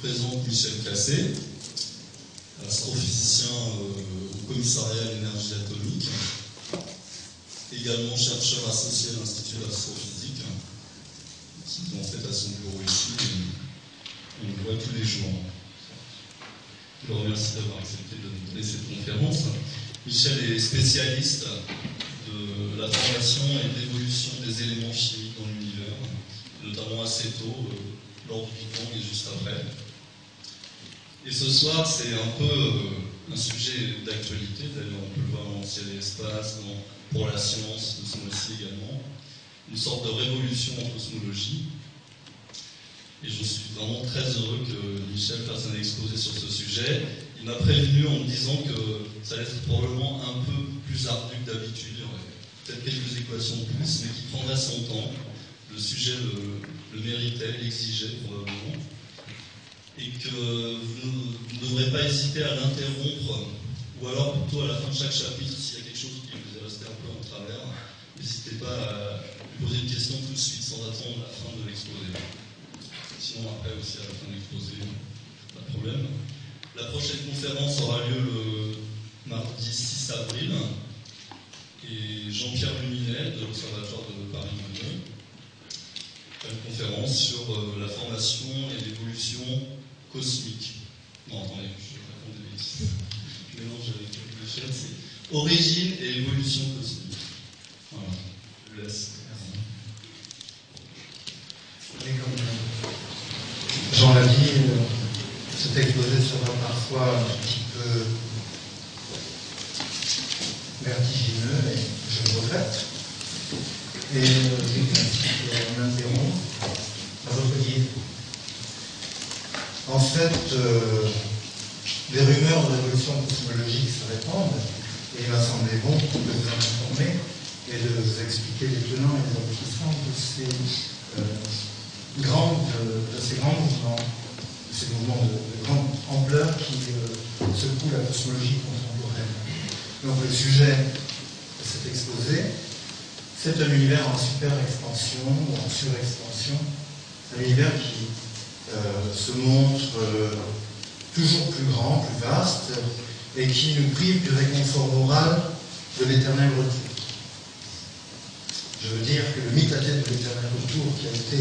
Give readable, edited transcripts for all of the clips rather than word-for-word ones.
présente Michel Cassé, astrophysicien au commissariat à l'énergie atomique, également chercheur associé à l'Institut d'astrophysique, qui en fait à son bureau ici, on le voit tous les jours. Je le remercie d'avoir accepté de donner cette conférence. Michel est spécialiste de la formation et de l'évolution des éléments chimiques dans l'univers, notamment assez tôt, lors du Big Bang et juste après. Et ce soir, c'est un peu un sujet d'actualité, d'ailleurs on peut le voir dans Ciel et Espace, pour la science, ce mois-ci également, une sorte de révolution en cosmologie. Et je suis vraiment très heureux que Michel fasse un exposé sur ce sujet. Il m'a prévenu en me disant que ça allait être probablement un peu plus ardu que d'habitude, il y aurait peut-être quelques équations de plus, mais qui prendrait son temps. Le sujet le méritait, l'exigeait probablement. Et que vous ne devrez pas hésiter à l'interrompre, ou alors plutôt à la fin de chaque chapitre, s'il y a quelque chose qui vous est resté un peu en travers, n'hésitez pas à lui poser une question tout de suite, sans attendre la fin de l'exposé. Sinon, après aussi, à la fin de l'exposé, pas de problème. La prochaine conférence aura lieu le mardi 6 avril, et Jean-Pierre Luminet, de l'Observatoire de Paris-Monnier, une conférence sur la formation et l'évolution cosmique. Non, attendez, je raconte des bêtises. Je mélange avec quelque chose, c'est origine et évolution cosmique. Voilà, je vous laisse. Et comme Jean l'a dit, cet exposé sera parfois un petit peu vertigineux, et je le regrette. Et on interrompt à votre guide. En fait, des rumeurs de révolution cosmologique se répandent, et il m'a semblé bon de vous en informer et de vous expliquer les tenants et les aboutissants de ces grands mouvements, de grande ampleur qui secouent la cosmologie contemporaine. Donc le sujet de cet exposé, c'est un univers en super expansion ou en surexpansion, un univers qui se montre toujours plus grand, plus vaste, et qui nous prive du réconfort moral de l'éternel retour. Je veux dire que le mythe à tête de l'éternel retour, qui a été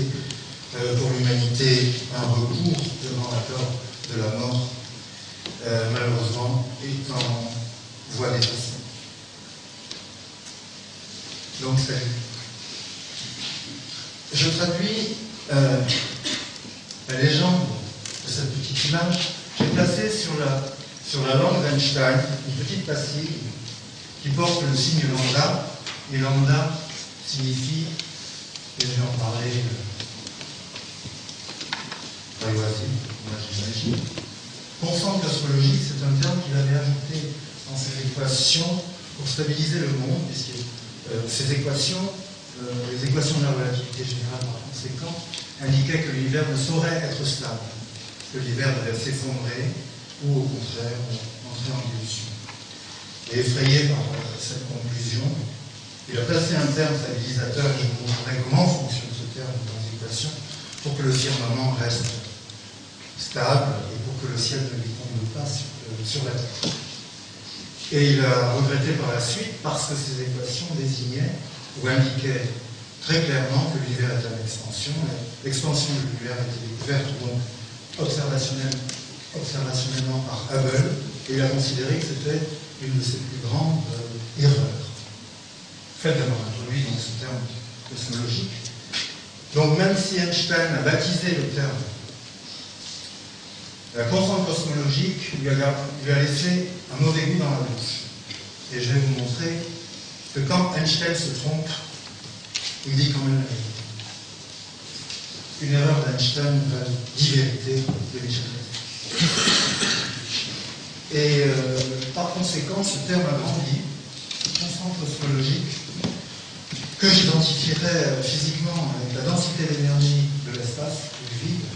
pour l'humanité un recours devant la peur de la mort, malheureusement, est en voie d'effacement. Donc, je traduis la légende de cette petite image. J'ai placé sur la langue d'Einstein une petite pastille qui porte le signe lambda, et lambda signifie, et je vais en parler par loisir, moi j'imagine, constant cosmologique, c'est un terme qu'il avait ajouté dans ses équations pour stabiliser le monde, puisque ces équations, les équations de la relativité générale par conséquent, indiquaient que l'univers ne saurait être stable, que l'univers devait s'effondrer ou au contraire entrer en ébullition. Et effrayé par cette conclusion, il a placé un terme stabilisateur, et je vous montrerai comment fonctionne ce terme dans les équations, pour que le firmament reste stable et pour que le ciel ne lui tombe pas sur la terre. Et il a regretté par la suite parce que ces équations désignaient ou indiquaient très clairement que l'univers est en expansion. L'expansion de l'univers a été découverte donc observationnellement par Hubble, et il a considéré que c'était une de ses plus grandes erreurs. Fait d'avoir introduit donc ce terme cosmologique. Donc même si Einstein a baptisé le terme, la constante cosmologique lui a laissé un mauvais goût dans la bouche. Et je vais vous montrer que quand Einstein se trompe, il dit quand même la vérité. Une erreur d'Einstein valait 10 vérités de Michel Cassé. Et par conséquent, ce terme a grandi, constante cosmologique, que j'identifierais physiquement avec la densité d'énergie de l'espace, du vide.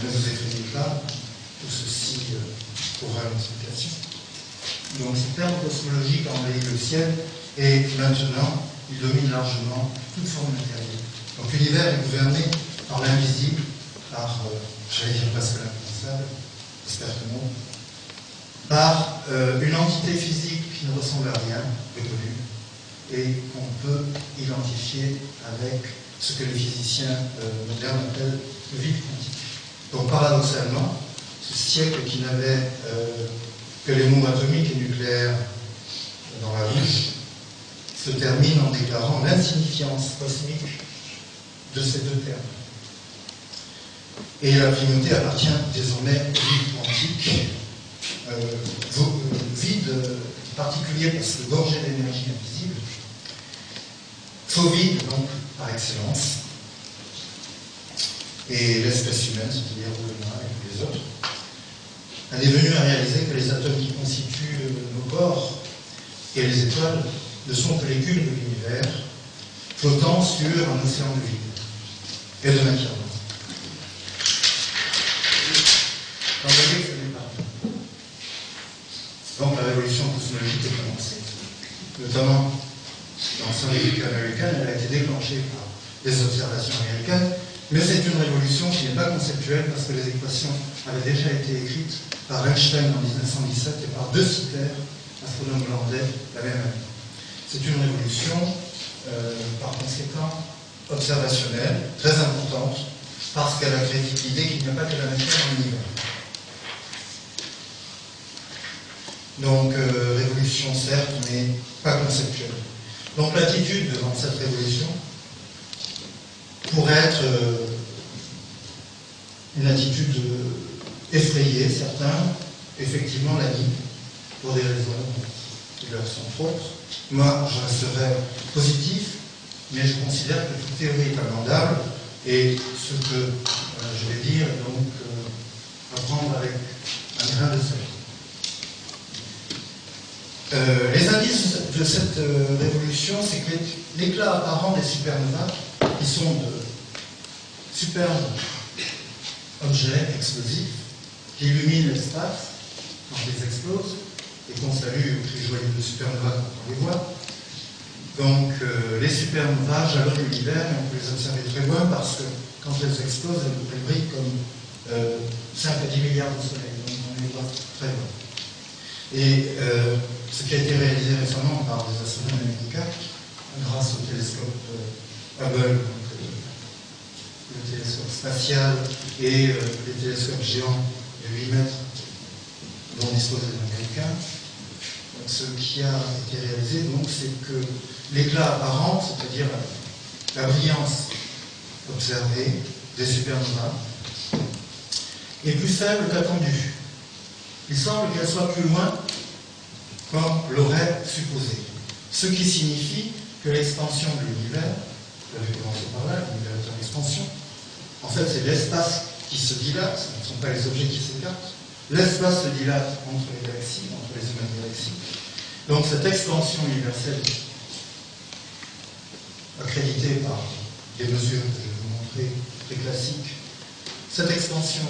Ne vous effrayez pas, tout ceci aura une explication. Donc ce terme cosmologique a envahi le ciel, et maintenant il domine largement toute forme matérielle. Donc l'univers est gouverné par l'invisible, par, j'allais dire presque l'impensable, j'espère que non, par une entité physique qui ne ressemble à rien de connu et qu'on peut identifier avec ce que les physiciens modernes appellent le vide quantique. Donc paradoxalement, ce siècle qui n'avait que les mots atomiques et nucléaires dans la bouche se termine en déclarant l'insignifiance cosmique de ces deux termes. Et la primauté appartient désormais au vide quantique, vide particulier parce que gorgé d'énergie invisible, faux vide donc par excellence, et l'espèce humaine, c'est-à-dire vous et moi et tous les autres, elle est venue à réaliser que les atomes qui constituent nos corps et les étoiles ne sont que les bulles de l'univers, flottant sur un océan de vide et de matière noire. Donc, vous voyez que ce n'est pas. Donc la révolution cosmologique est commencée, notamment dans Scientific American, elle a été déclenchée par des observations américaines, mais c'est une révolution qui n'est pas conceptuelle parce que les équations avaient déjà été écrites par Einstein en 1917 et par De Sitter, astronome hollandais, la même année. C'est une révolution, par conséquent, observationnelle, très importante, parce qu'elle a créé l'idée qu'il n'y a pas que la matière dans l'univers. Donc, révolution certes, mais pas conceptuelle. Donc, l'attitude devant cette révolution pourrait être une attitude effrayée, certains, effectivement, la nient, pour des raisons qui leur sont propres. Moi, je resterai positif, mais je considère que toute théorie est amendable, et ce que je vais dire, donc, à prendre avec un grain de sel. Les indices de cette révolution, c'est que l'éclat apparent des supernovas, qui sont de superbes objets explosifs, qui illuminent l'espace quand ils explosent, et qu'on salue au cri joyeux de supernovas quand on les voit. Donc les supernovas jalonnent l'univers, et on peut les observer très loin parce que quand elles explosent, elles brillent comme 5 à 10 milliards de soleils, donc on les voit très loin. Et ce qui a été réalisé récemment par des astronomes américains, grâce au télescope Hubble, donc, le télescope spatial et les télescopes géants de 8 mètres dont disposent les Américains, donc, ce qui a été réalisé, donc, c'est que l'éclat apparent, c'est-à-dire la brillance observée des supernovas, est plus faible qu'attendu. Il semble qu'elle soit plus loin qu'on l'aurait supposé. Ce qui signifie que l'expansion de l'univers, j'avais commencé par là, l'univers est en expansion, en fait c'est l'espace qui se dilate, ce ne sont pas les objets qui s'écartent, l'espace se dilate entre les galaxies, entre les humaines galaxies. Donc cette expansion universelle, accréditée par des mesures que je vais vous montrer, très classiques, cette expansion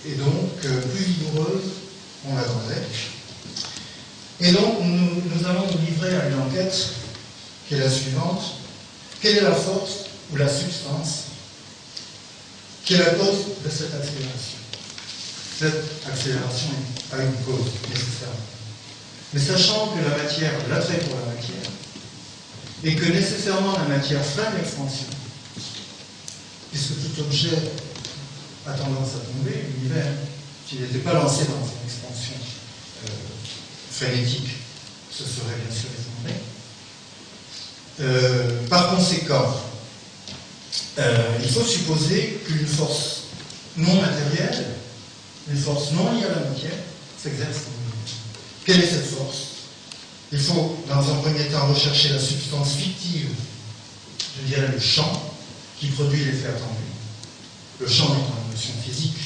est donc plus vigoureuse qu'on l'attendait. Et donc, nous allons nous livrer à une enquête qui est la suivante. Quelle est la force ou la substance qui est la cause de cette accélération? Cette accélération a une cause, nécessairement. Mais sachant que la matière, l'attrait pour la matière, et que nécessairement la matière freine l'expansion, puisque tout objet a tendance à tomber, l'univers, s'il n'était pas lancé dans une expansion frénétique, ce serait bien sûr effondré. Par conséquent, il faut supposer qu'une force non matérielle, une force non liée à la matière, s'exerce dans l'univers. Quelle est cette force? Il faut, dans un premier temps, rechercher la substance fictive, je dirais le champ, qui produit l'effet attendu. Le champ étant une notion physique,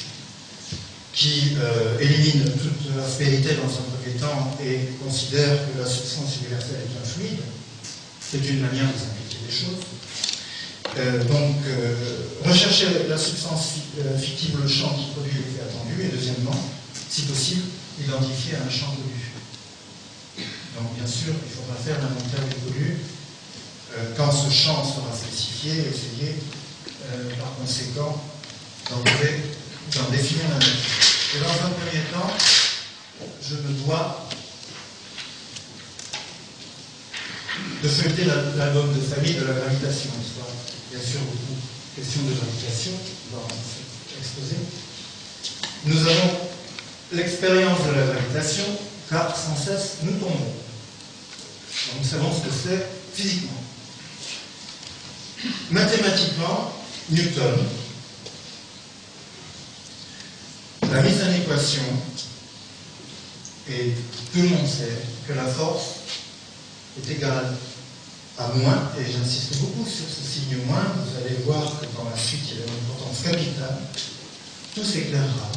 qui élimine toute aspérité dans un premier temps et considère que la substance universelle est un fluide. C'est une manière de simplifier les choses. Donc, rechercher la substance fictive, le champ qui produit l'effet attendu, et deuxièmement, si possible, identifier un champ connu. Donc, bien sûr, il faudra faire l'inventaire du connu. Quand ce champ sera spécifié, essayer, par conséquent, d'en définir la nature. Et dans un premier temps, je me dois de feuilleter l'album de famille de la gravitation. Il sera bien sûr beaucoup question de gravitation dans cet exposé. Nous avons l'expérience de la gravitation, car sans cesse nous tombons. Donc nous savons ce que c'est physiquement. Mathématiquement, Newton a mis en équation, et tout le monde sait que la force est égale à moins, et j'insiste beaucoup sur ce signe moins, vous allez voir que dans la suite il y a une importance capitale, tout s'éclairera.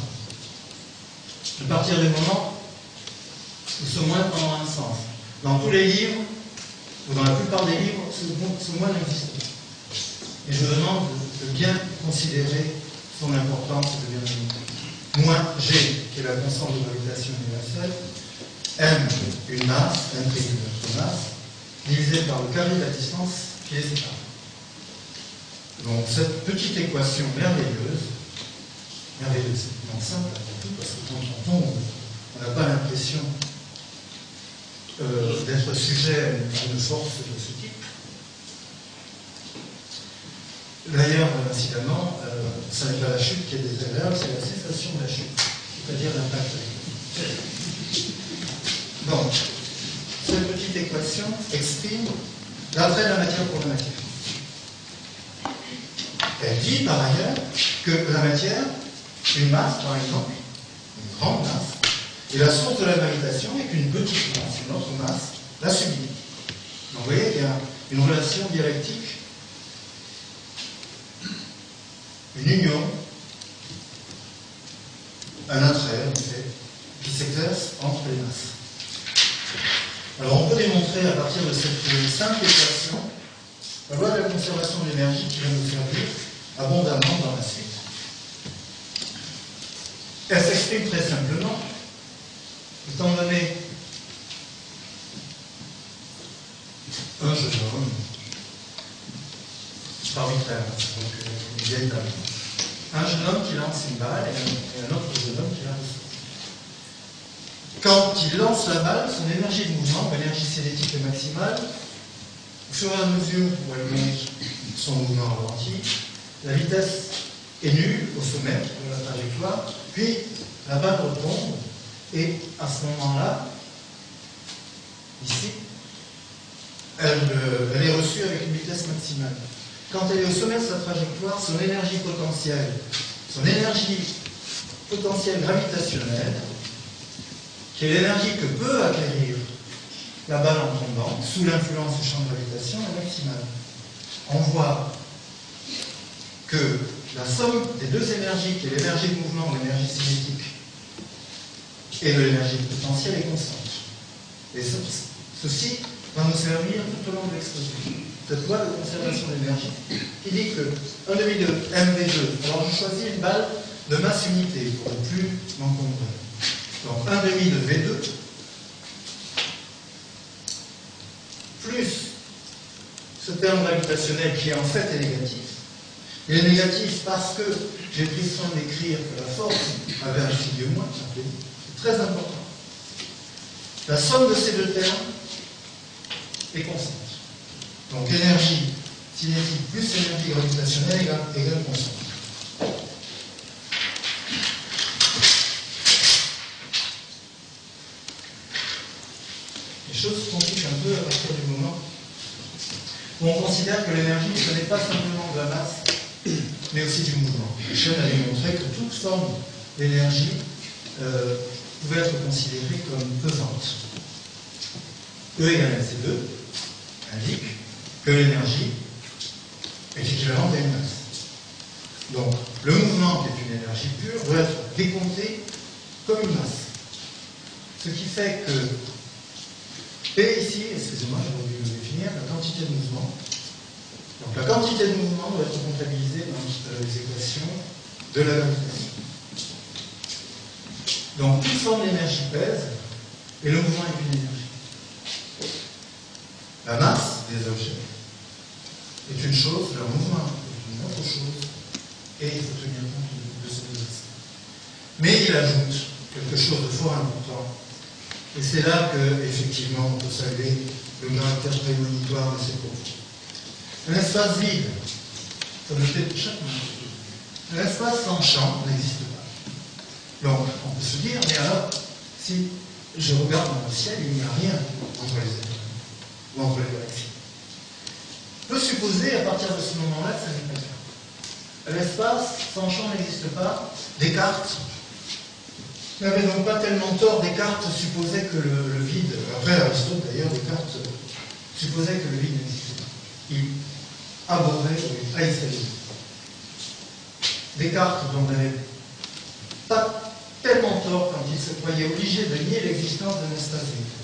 À partir du moment où ce moins prendra un sens. Dans tous les livres, ou dans la plupart des livres, ce moins n'existe pas. Et je vous demande de bien considérer son importance et de bien le montrer. Moins G, qui est la constante de gravitation universelle, M, une masse, M égale notre masse, divisé par le carré de la distance qui les sépare. Donc cette petite équation merveilleuse, non simple avant tout, parce que quand on tombe, on n'a pas l'impression d'être sujet à une force de ce type. D'ailleurs, incidemment, ça n'est pas la chute qui est désagréable, c'est la cessation de la chute, c'est-à-dire l'impact. Donc, cette petite équation exprime l'attrait de la matière pour la matière. Elle dit par ailleurs que la matière, une masse par exemple, une grande masse, et la source de la gravitation est qu'une petite masse, une autre masse, la subit. Donc vous voyez qu'il y a une relation dialectique, une union, un attrait, en fait, qui s'exerce entre les masses. Alors on peut démontrer à partir de cette simple équation la loi de la conservation de l'énergie qui va nous servir abondamment dans la suite. Elle s'exprime très simplement, étant donné un jeune homme, arbitraire, donc une vieille dame, un jeune homme qui lance une balle et un autre jeune homme qui la reçoit. Quand il lance la balle, son énergie de mouvement, l'énergie cinétique est maximale, au fur et à mesure où elle monte son mouvement ralenti, la vitesse est nulle au sommet de la trajectoire, puis la balle retombe, et à ce moment-là, ici, elle est reçue avec une vitesse maximale. Quand elle est au sommet de sa trajectoire, son énergie potentielle gravitationnelle, qui est l'énergie que peut acquérir la balle en tombant, sous l'influence du champ de gravitation, est maximale. On voit que la somme des deux énergies, qui est l'énergie de mouvement ou l'énergie cinétique, et de l'énergie potentielle est constante. Et ceci va nous servir tout au long de l'exposé. Cette loi de conservation d'énergie qui dit que 1 demi de mv2, alors je choisis une balle de masse unité pour ne plus m'encombrer. Donc 1 demi de V2 plus ce terme gravitationnel qui en fait est négatif. Il est négatif parce que j'ai pris soin d'écrire que la force avait un signe moins, c'est très important. La somme de ces deux termes est constante. Donc énergie cinétique plus énergie gravitationnelle égale constante. Les choses se compliquent un peu à partir du moment où on considère que l'énergie, ce n'est pas simplement de la masse, mais aussi du mouvement. Einstein a démontré que toute forme d'énergie pouvait être considérée comme pesante. E égale mc2 indique que l'énergie est équivalente à une masse. Donc, le mouvement, qui est une énergie pure, doit être décompté comme une masse. Ce qui fait que P ici, excusez-moi, j'aurais dû le définir, la quantité de mouvement. Donc, la quantité de mouvement doit être comptabilisée dans les équations de la gravitation. Donc, toute forme d'énergie pèse, et le mouvement est une énergie. La masse des objets est une chose, leur mouvement est une autre chose, et il faut tenir compte de ces deux aspects. Mais il ajoute quelque chose de fort important, et c'est là que, effectivement, on peut saluer le caractère prémonitoire de ces propos. Un espace vide, ça me fait chaque minute. Un espace sans champ n'existe pas. Donc, on peut se dire, mais alors, si je regarde dans le ciel, il n'y a rien entre les étoiles, ou entre les galaxies. On peut supposer, à partir de ce moment-là, que ça n'est pas le cas. L'espace sans champ n'existe pas. Descartes n'avait donc pas tellement tort. Descartes supposait que le vide, après Aristote d'ailleurs, Descartes supposait que le vide n'existait pas. Il abhorrait, il haïssait le vide. Descartes n'avait pas tellement tort quand il se croyait obligé de nier l'existence d'un espace vide.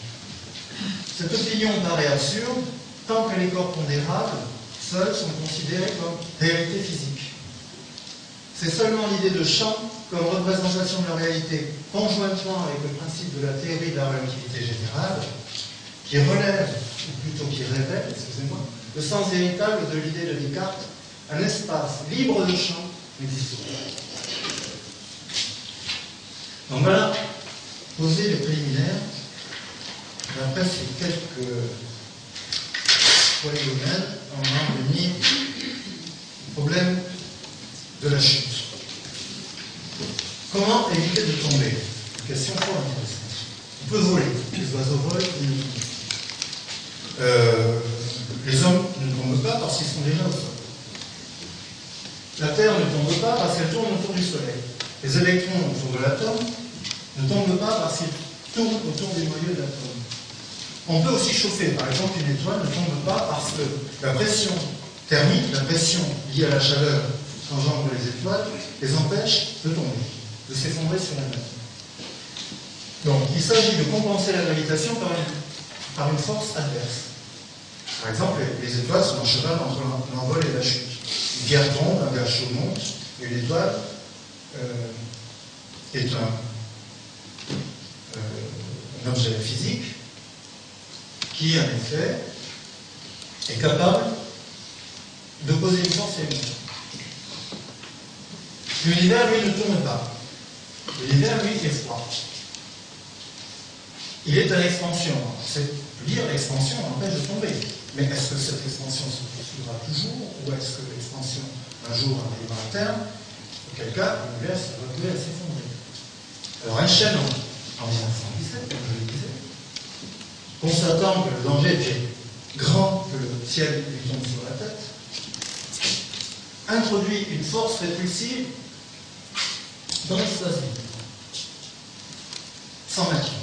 Cette opinion paraît absurde tant que les corps pondérables seuls sont considérés comme réalité physique. C'est seulement l'idée de champ comme représentation de la réalité, conjointement avec le principe de la théorie de la relativité générale, qui relève, ou plutôt qui révèle, excusez-moi, le sens véritable de l'idée de Descartes. Un espace libre de champ n'existe pas. Donc voilà, poser les préliminaires, d'après ces quelques polygonales, on va venir au problème de la chute. Comment éviter de tomber? Une question fort intéressante. On peut voler, les oiseaux volent, ils ne tombent. Les hommes ne tombent pas parce qu'ils sont déjà au sol. La Terre ne tombe pas parce qu'elle tourne autour du Soleil. Les électrons autour de l'atome ne tombent pas parce qu'ils tournent autour des noyaux de l'atome. On peut aussi chauffer. Par exemple, une étoile ne tombe pas parce que la pression thermique, la pression liée à la chaleur qu'engendrent les étoiles, les empêche de tomber, de s'effondrer sur la matière. Donc, il s'agit de compenser la gravitation par une force adverse. Par exemple, les étoiles sont en cheval entre l'envol et la chute. Une pierre tombe, un gaz chaud monte, et une étoile est un objet physique qui, en effet, est capable de poser une force et une force. L'univers, lui, ne tourne pas. L'univers, lui, est froid. Il est en expansion. C'est dire l'expansion empêche de tomber. Mais est-ce que cette expansion se poursuivra toujours, ou est-ce que l'expansion, un jour, arrivera à terme? Auquel cas, l'univers va trouver à s'effondrer. Alors Einstein, en 1917, comme je le disais, constatant que le danger était grand, que le ciel lui tombe sur la tête, introduit une force répulsive dans l'espace vide, sans matière.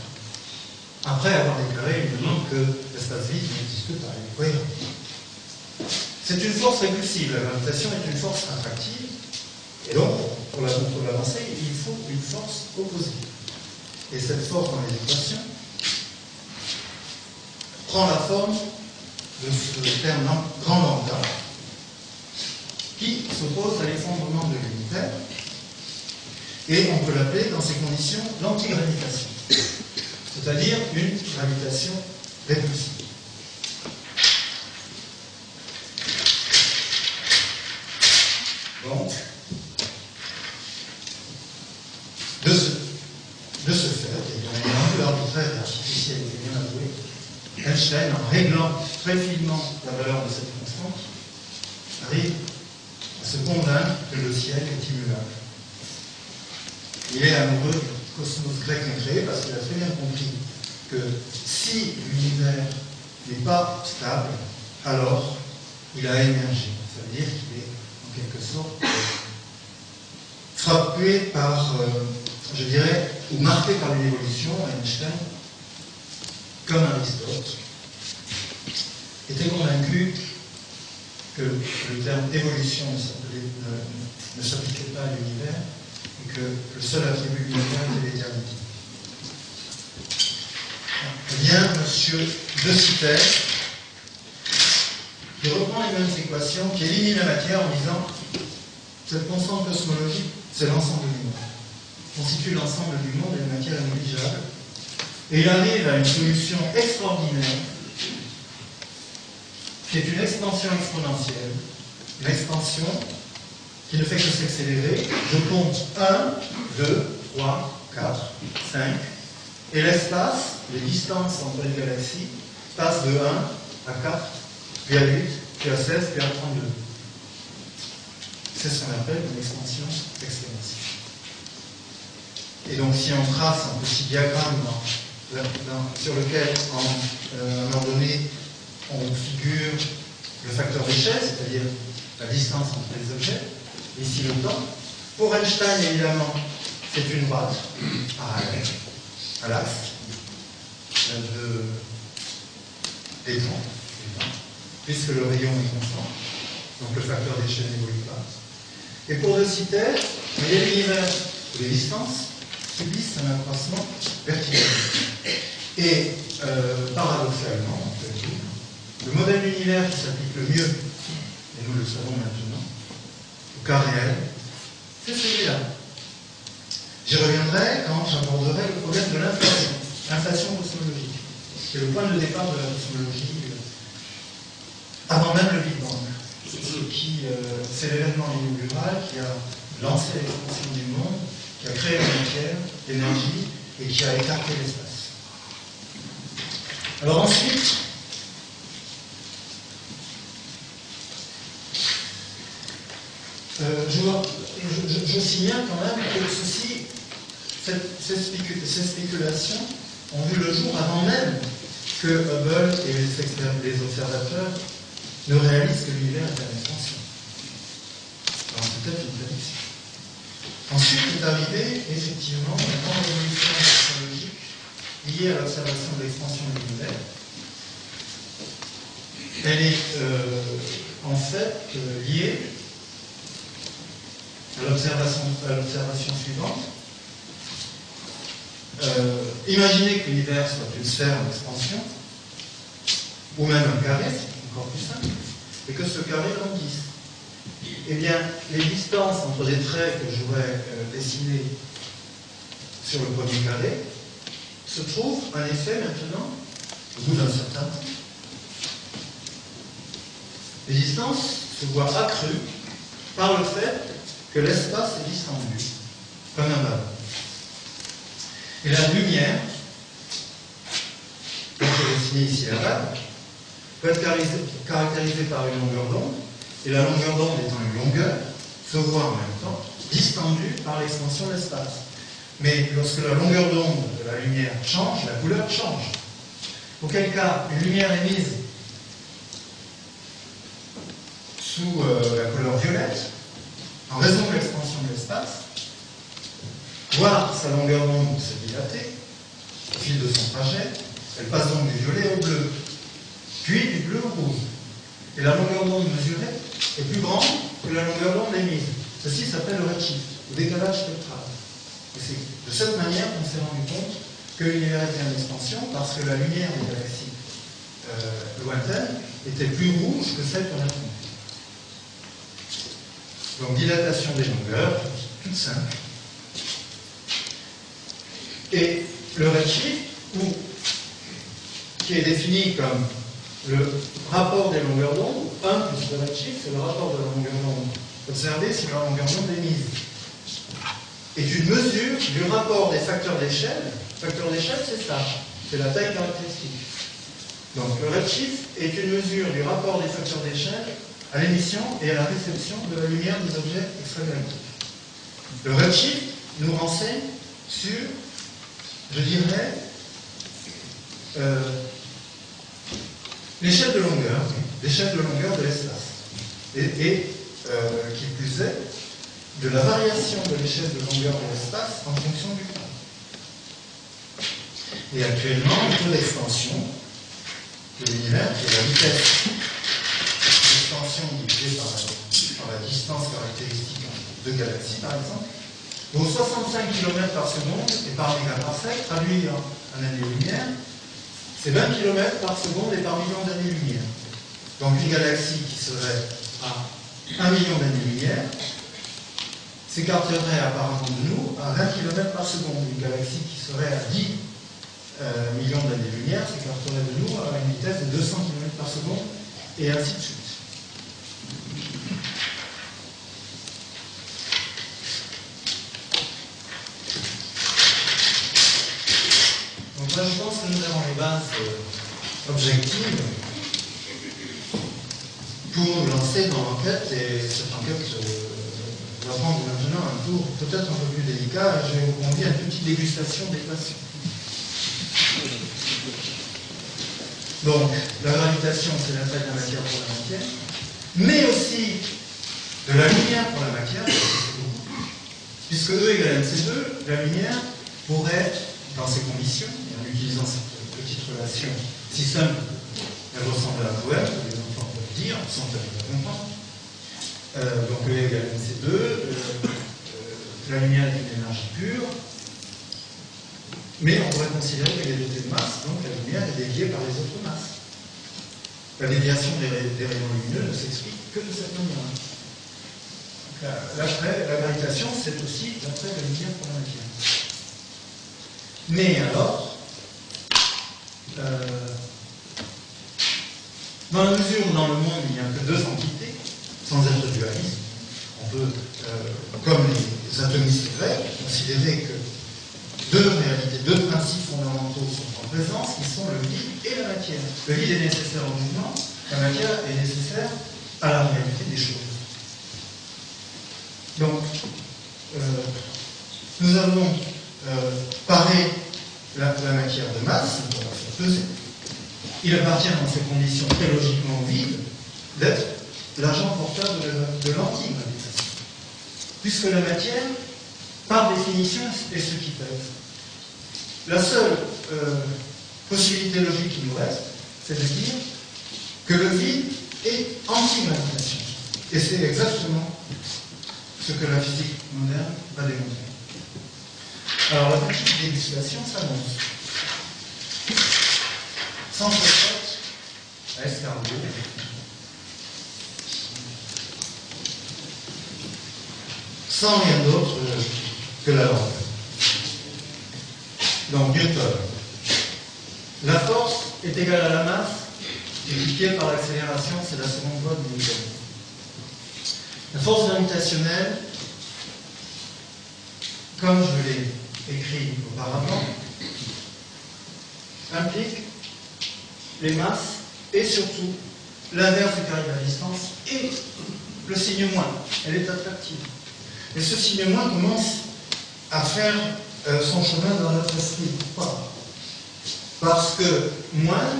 Après avoir déclaré évidemment que l'espace vide n'existe pas, il est cohérent. C'est une force répulsive, la gravitation est une force attractive, et donc, pour l'avancer, il faut une force opposée. Et cette force dans les équations prend la forme de ce terme grand lambda, qui s'oppose à l'effondrement de l'unitaire, et on peut l'appeler, dans ces conditions, l'antigravitation, c'est-à-dire une gravitation répulsive. Donc, de ce fait, et on est un peu arbitraire et artificiel, c'est bien avoué, Einstein, en réglant très finement la valeur de cette constante, arrive à se convaincre que le ciel est immuable. Il est amoureux du cosmos grec incréé parce qu'il a très bien compris que si l'univers n'est pas stable, alors il a émergé. Ça veut dire qu'il est en quelque sorte frappé par, je dirais, ou marqué par une évolution. Einstein, comme Aristote, était convaincu que le terme évolution ne s'appliquait pas à l'univers et que le seul attribut de l'univers était l'éternité. Eh bien, M. De Sitter, qui reprend les mêmes équations, qui élimine la matière en disant cette constante cosmologique, c'est l'ensemble du monde, constitue l'ensemble du monde et la matière est négligeable. Et il arrive à une solution extraordinaire, qui est une expansion exponentielle, une expansion qui ne fait que s'accélérer. Je compte 1, 2, 3, 4, 5, et l'espace, les distances entre les galaxies, passent de 1 à 4, puis à 8, puis à 16, puis à 32. C'est ce qu'on appelle une expansion exponentielle. Et donc si on trace un petit diagramme sur lequel, à un moment donné, on figure le facteur d'échelle, c'est-à-dire la distance entre les objets, ici le temps. Pour Einstein, évidemment, c'est une droite parallèle à l'axe des temps, puisque le rayon est constant, donc le facteur d'échelle n'évolue pas. Et pour De Sitter, l'univers ou les distances subissent un accroissement vertical. Et paradoxalement, en fait, le modèle d'univers qui s'applique le mieux, et nous le savons maintenant, au cas réel, c'est celui-là. J'y reviendrai quand j'aborderai le problème de l'inflation cosmologique, qui est le point de départ de la cosmologie avant même le Big Bang. C'est l'événement inaugural qui a lancé l'expansion du monde, qui a créé la matière, l'énergie, et qui a écarté l'espace. Alors ensuite, je signale quand même que ces spéculations ont vu le jour avant même que Hubble et les observateurs ne réalisent que l'univers est en expansion. Alors c'est peut-être une prédiction. Ensuite est arrivée effectivement une grande évolution technologique liée à l'observation de l'expansion de l'univers. Elle est en fait liée à l'observation suivante. Imaginez que l'univers soit une sphère en expansion, ou même un carré, c'est encore plus simple, et que ce carré grandisse. Eh bien, les distances entre des traits que j'aurais dessinés sur le premier carré se trouvent en effet maintenant, au bout d'un certain temps. Les distances se voient accrues par le fait que l'espace est distendu, comme un ballon. Et la lumière, que j'ai dessinée ici à la peut être caractérisée par une longueur d'onde, et la longueur d'onde étant une longueur, se voit en même temps distendue par l'expansion de l'espace. Mais lorsque la longueur d'onde de la lumière change, la couleur change. Auquel cas, une lumière émise sous la couleur violette, en raison de l'expansion de l'espace, voit sa longueur d'onde se dilater au fil de son trajet, elle passe donc du violet au bleu, puis du bleu au rouge. Et la longueur d'onde mesurée est plus grande que la longueur d'onde émise. Ceci s'appelle le redshift, le décalage spectral. Et c'est de cette manière qu'on s'est rendu compte que l'univers était en expansion, parce que la lumière des galaxies lointaines était plus rouge que celle qu'on a trouvée. Donc dilatation des longueurs, toute simple. Et le redshift, qui est défini comme le rapport des longueurs d'onde, 1 plus le redshift, c'est le rapport de la longueur d'onde observée sur la longueur d'onde émise, est une mesure du rapport des facteurs d'échelle. Le facteur d'échelle, c'est ça, c'est la taille caractéristique. Donc le redshift est une mesure du rapport des facteurs d'échelle à l'émission et à la réception de la lumière des objets extragalactiques. Le redshift nous renseigne sur, je dirais, l'échelle de longueur de l'espace. Et qui plus est, de la variation de l'échelle de longueur de l'espace en fonction du temps. Et actuellement, le taux d'expansion de l'univers, qui est la vitesse d'expansion divisée par la distance caractéristique entre deux galaxies, par exemple, vaut 65 km par seconde et par mégaparsec, traduit en années-lumière, c'est 20 km par seconde et par million d'années-lumière. Donc une galaxie qui serait à 1 million d'années-lumière s'écarterait apparemment de nous à 20 km par seconde. Une galaxie qui serait à 10 millions d'années-lumière s'écarterait de nous à une vitesse de 200 km par seconde, et ainsi de suite. Moi, je pense que nous avons les bases objectives pour nous lancer dans l'enquête, et cette enquête va prendre maintenant un tour peut-être un peu plus délicat, et je vais vous convier à une petite dégustation d'équations. Donc, la gravitation, c'est la taille de la matière pour la matière, mais aussi de la lumière pour la matière, puisque E égale mc2, la lumière pourrait, dans ces conditions, et en utilisant cette petite relation si simple, elle ressemble à un poème, les enfants peuvent dire, sans faire la comprendre. Donc E égale mc2, la lumière est une énergie pure, mais on pourrait considérer qu'elle est dotée de masse, donc la lumière est déviée par les autres masses. La déviation des rayons lumineux ne s'explique que de cette manière-là. La gravitation, c'est aussi d'après la lumière pour la matière. Mais alors, dans la mesure où dans le monde il n'y a que deux entités, sans être dualiste, on peut, comme les atomistes grecs, considérer que deux réalités, deux principes fondamentaux sont en présence, qui sont le vide et la matière. Le vide est nécessaire au mouvement, la matière est nécessaire à la réalité des choses. Donc, nous avons paré la matière de masse, on va faire peser. Il appartient dans ces conditions très logiquement vides d'être l'agent porteur de l'anti-gravitation. Puisque la matière, par définition, est ce qui pèse. La seule possibilité logique qui nous reste, c'est de dire que le vide est anti-gravitation. Et c'est exactement ce que la physique moderne va démontrer. Alors la petite dégustation s'annonce. Sans chocotte, à escargot. Sans rien d'autre que la langue. Donc Newton. La force est égale à la masse, multipliée par l'accélération, c'est la seconde loi de Newton. La force gravitationnelle, comme je l'ai écrit auparavant, implique les masses et surtout l'inverse du carré de la distance et le signe moins. Elle est attractive. Et ce signe moins commence à faire son chemin dans notre esprit. Pourquoi? Parce que moins,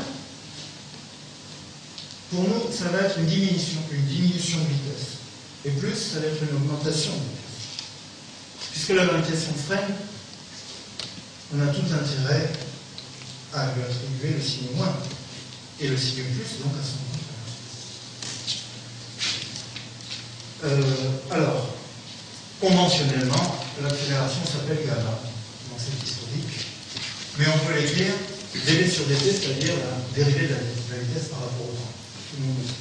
pour nous, ça va être une diminution de vitesse. Et plus, ça va être une augmentation de vitesse. Puisque la gravitation freine, on a tout intérêt à lui attribuer le signe moins. Et le signe plus, donc à son contraire. Alors, conventionnellement, l'accélération s'appelle gamma dans cette historique, mais on peut l'écrire dv sur dt, c'est-à-dire la dérivée de la vitesse par rapport au temps. Tout le monde le sait.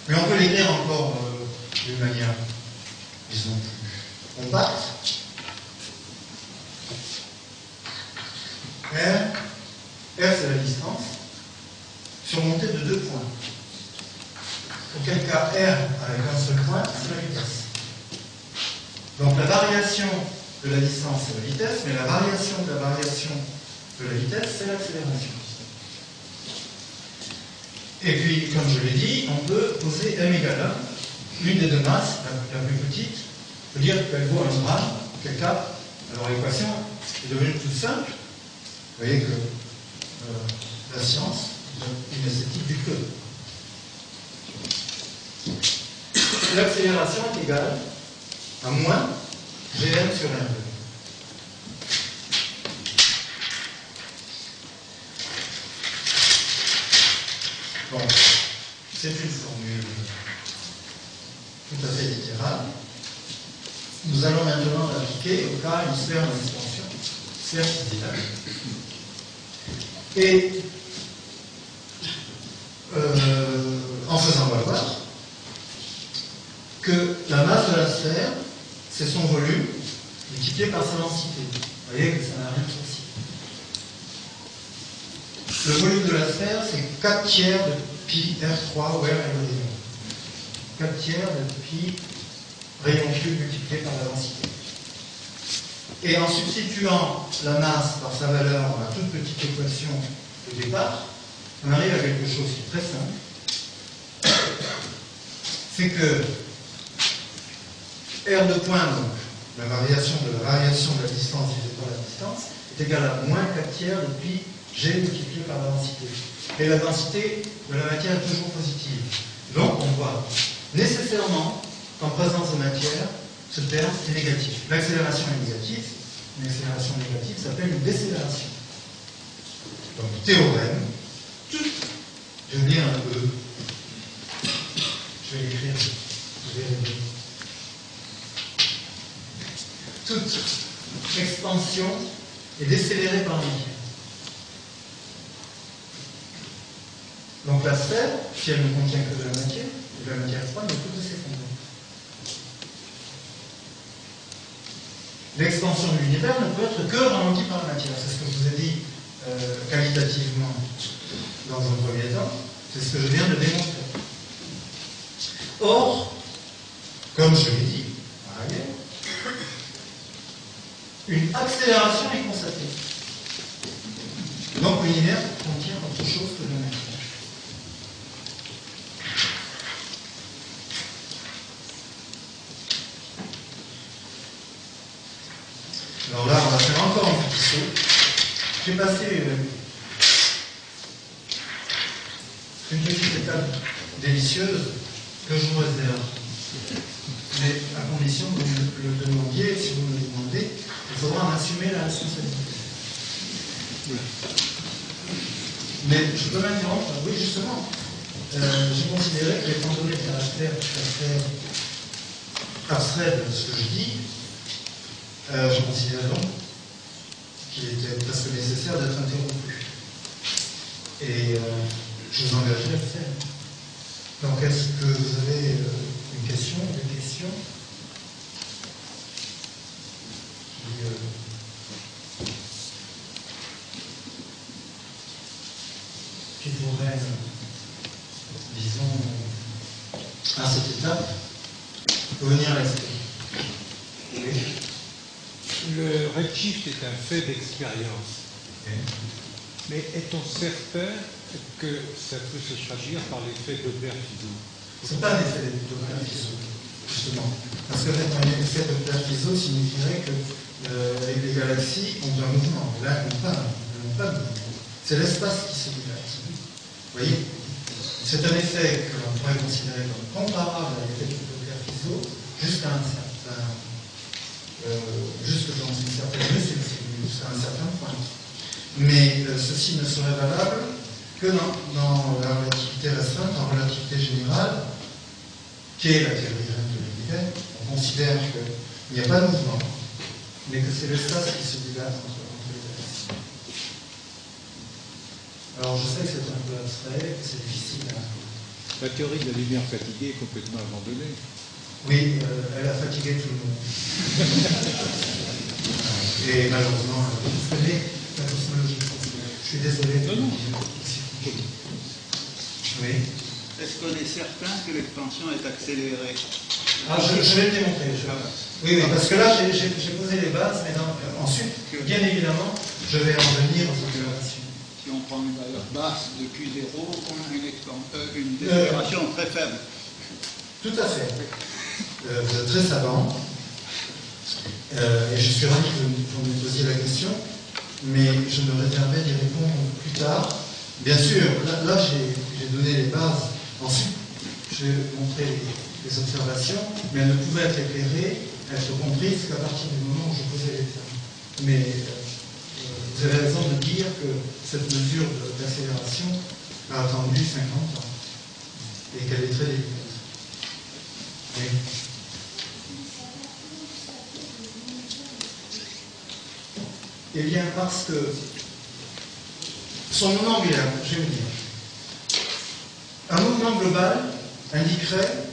Mais on peut l'écrire encore d'une manière, disons, plus compacte. R c'est la distance, surmontée de deux points. Auquel cas R avec un seul point, c'est la vitesse. Donc la variation de la distance, c'est la vitesse, mais la variation de la vitesse, c'est l'accélération. Et puis, comme je l'ai dit, on peut poser m égale 1, l'une des deux masses, la plus petite, peut dire qu'elle vaut 1 gramme, auquel cas, alors l'équation est devenue toute simple. Vous voyez que la science est une esthétique du feu. L'accélération est égale à moins Gm sur R2. Bon, c'est une formule tout à fait littérale. Nous allons maintenant l'appliquer au cas d'une sphère d'expansion, sphère sidérale. Et en faisant valoir que la masse de la sphère, c'est son volume multiplié par sa densité. Vous voyez que ça n'a rien de sorcier. Le volume de la sphère, c'est 4 tiers de pi R3 ou R aérodynamique. 4 tiers de pi rayon cube multiplié par la densité. Et en substituant la masse par sa valeur dans la toute petite équation de départ, on arrive à quelque chose qui est très simple. C'est que R de point, donc, la variation de la distance divisée par la distance, est égale à moins 4 tiers de pi G multiplié par la densité. Et la densité de la matière est toujours positive. Donc on voit nécessairement qu'en présence de matière, ce terme est négatif. L'accélération est négative. Une accélération négative s'appelle une décélération. Donc théorème, je vais lire un peu. Je vais l'écrire. Toute expansion est décélérée par la matière. Donc la sphère, si elle ne contient que de la matière froide, ne peut que s'effondrer. L'expansion de l'univers ne peut être que ralentie par la matière. C'est ce que je vous ai dit qualitativement dans un premier temps. C'est ce que je viens de démontrer. Or, comme je l'ai dit par ailleurs, une accélération est constatée. Donc l'univers contient autre chose que la matière. Alors là, on va faire encore un petit saut. J'ai passé une petite étape délicieuse que je vous réserve. Mais à condition que vous le demandiez, si vous me le demandez, il faudra en assumer la responsabilité. Mais je peux même dire, oui, justement, j'ai considéré que, étant donné le caractère tout à fait abstrait de ce que je dis, je considère donc qu'il était presque nécessaire d'être interrompu. Et je vous engagerai à le faire. Donc, est-ce que vous avez une question, des questions qui pourraient, disons, à cette étape, venir à l'esprit? Oui. Le redshift est un fait d'expérience. Mais est-on certain que ça peut se traduire par l'effet Doppler-Fizeau? Ce n'est pas un effet Doppler-Fizeau, justement. Parce que un effet Doppler-Fizeau signifierait que les galaxies ont un mouvement. Là, elles n'ont pas de mouvement. C'est l'espace qui se dilate. Vous voyez? C'est un effet que l'on pourrait considérer comme comparable à l'effet Doppler-Fizeau jusqu'à un certain jusque dans une certaine mesure, jusqu'à un certain point. Mais ceci ne serait valable que dans la relativité restreinte, en relativité générale, qui est la théorie de l'univers. On considère qu'il n'y a pas de mouvement, mais que c'est l'espace qui se dilate entre les galaxies. Alors je sais que c'est un peu abstrait, que c'est difficile à... La théorie de la lumière fatiguée est complètement abandonnée. Oui, elle a fatigué tout le monde. Et malheureusement, vous connaissez la cosmologie française. Je suis désolé. Non. Oui. Est-ce qu'on est certain que l'expansion est accélérée? Je vais le démontrer. Oui, parce que là, j'ai posé les bases, mais ensuite, bien évidemment, je vais en venir aux observations. Si on prend une valeur basse de Q0, on a une décélération très faible. Tout à fait. Vous êtes très savant, et je suis ravi que vous me posiez la question, mais je me réservais d'y répondre plus tard. Bien sûr, là j'ai donné les bases, ensuite j'ai montré les observations, mais elles ne pouvaient être éclairées, être comprises qu'à partir du moment où je posais l'examen. Mais vous avez raison de dire que cette mesure d'accélération a attendu 50 ans, et qu'elle est très délicate. Oui. Eh bien, parce que son mouvement angulaire, je vais vous dire, un mouvement global indiquerait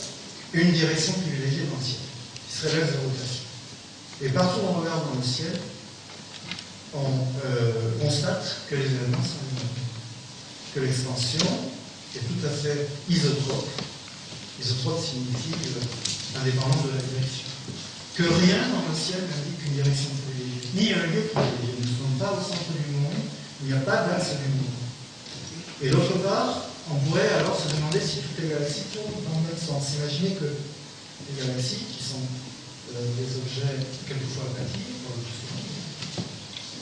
une direction privilégiée dans le ciel, qui serait l'axe de rotation. Et partout où on regarde dans le ciel, on constate que les événements sont les mêmes, que l'expansion est tout à fait isotrope. Isotrope signifie indépendant de la direction. Que rien dans le ciel n'indique une direction privilégiée. ni un lieu privilégié. Nous ne sommes pas au centre du monde, il n'y a pas d'axe du monde. Et d'autre part, on pourrait alors se demander si toutes les galaxies tournent dans le même sens. Imaginez que les galaxies, qui sont des objets quelquefois aplatis, pour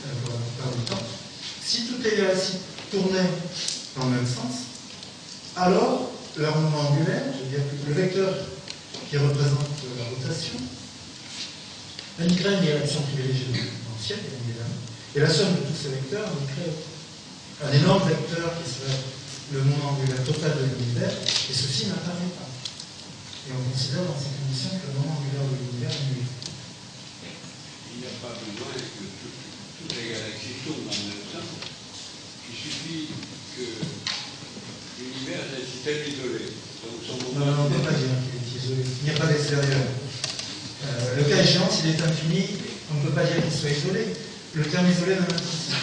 la plupart du temps, si toutes les galaxies tournaient dans le même sens, alors leur mouvement angulaire, je veux dire que le vecteur qui représente la rotation, indiquerait une direction privilégiée dans le ciel, bien évidemment, et la somme de tous ces vecteurs indiquerait un énorme vecteur qui serait le moment angulaire total de l'univers, et ceci n'apparaît pas. Et on considère dans ces conditions que le moment angulaire de l'univers est nul. Il n'y a pas besoin que toutes les galaxies tournent dans le même sens. Il suffit que l'univers est un système isolé. Donc son moment Non, on ne peut pas dire qu'il est isolé. Il n'y a pas d'extérieur. Le cas échéant, s'il est infini, on ne peut pas dire qu'il soit isolé. Le terme isolé n'a même pas de sens.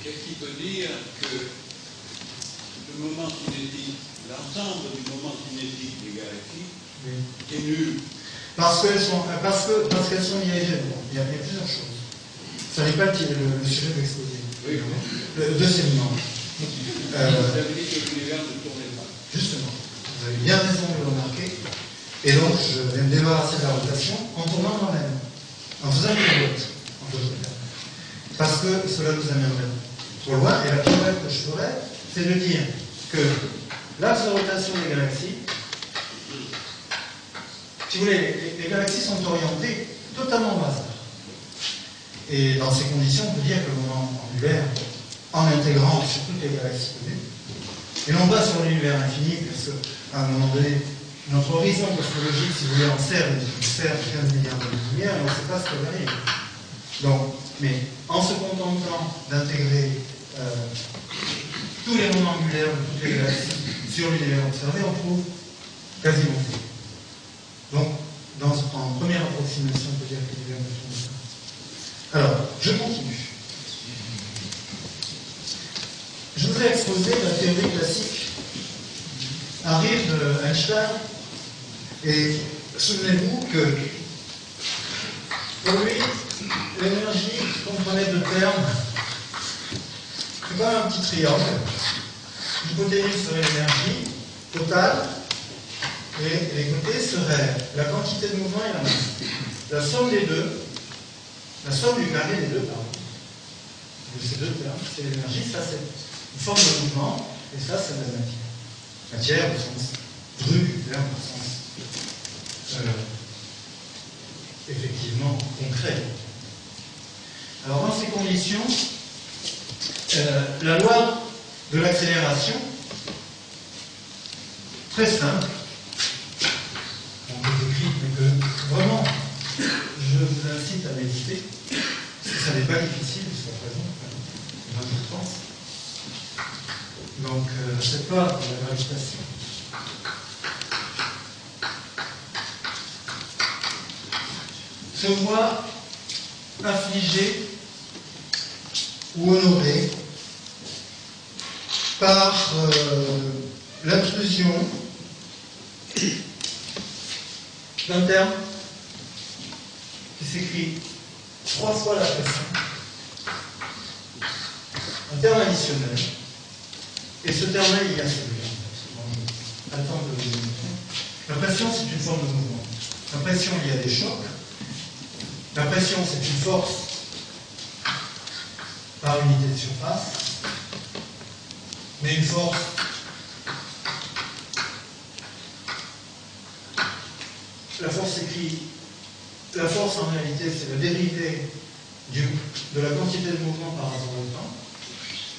Qu'est-ce qui peut dire que le moment cinétique, l'ensemble du moment cinétique des galaxies est nul? Parce qu'elles sont liées. Il y a plusieurs choses. Ça n'est pas le sujet de l'exposé. Oui. Le deuxièmement. Vous avez dit que l'univers ne tournait pas. Justement, vous avez bien raison de le remarquer. Et donc, je vais me débarrasser de la rotation en tournant moi-même, en faisant une pirouette, en d'autres termes. Parce que cela nous amènerait trop loin, et la pirouette que je ferais, c'est de dire que l'axe de rotation des galaxies, si vous voulez, les galaxies sont orientées totalement au hasard. Et dans ces conditions, on peut dire que le moment angulaire, en intégrant sur toutes les galaxies connues, et non pas sur l'univers infini, parce qu'à un moment donné, notre horizon cosmologique, si vous voulez, en sert une sphère de 15 milliards d'années-lumière, et on ne sait pas ce qu'elle va arriver. Donc, mais en se contentant d'intégrer tous les moments angulaires de toutes les galaxies sur l'univers observé, on trouve quasiment tout. Donc, en première approximation, on peut dire que l'univers ne tourne pas. Alors, je continue. Je voudrais exposer la théorie classique arrive de Einstein, et souvenez-vous que pour lui, l'énergie comprenait deux termes. C'est comme un petit triangle. L'hypoténuse serait l'énergie totale, et les côtés seraient la quantité de mouvement et la masse. La somme des deux, la somme du carré des deux, pardon, de ces deux termes, c'est l'énergie. Ça, c'est une forme de mouvement, et ça, c'est la matière. Matière au sens dru du terme, au sens effectivement concret. Alors, dans ces conditions, la loi de l'accélération, très simple, on peut écrire, mais que vraiment, je vous incite à méditer, parce que ça n'est pas difficile jusqu'à présent, moi je pense. Donc, cette loi de la gravitation se voit affligée ou honorée par l'intrusion d'un terme qui s'écrit 3 fois la pression, un terme additionnel, et ce terme-là, il y a celui-là. Attends de le montrer. La pression, c'est une forme de mouvement. La pression, il y a des chocs. La pression, c'est une force par unité de surface, mais une force la force écrit, la force en réalité c'est la dérivée de la quantité de mouvement par rapport au temps.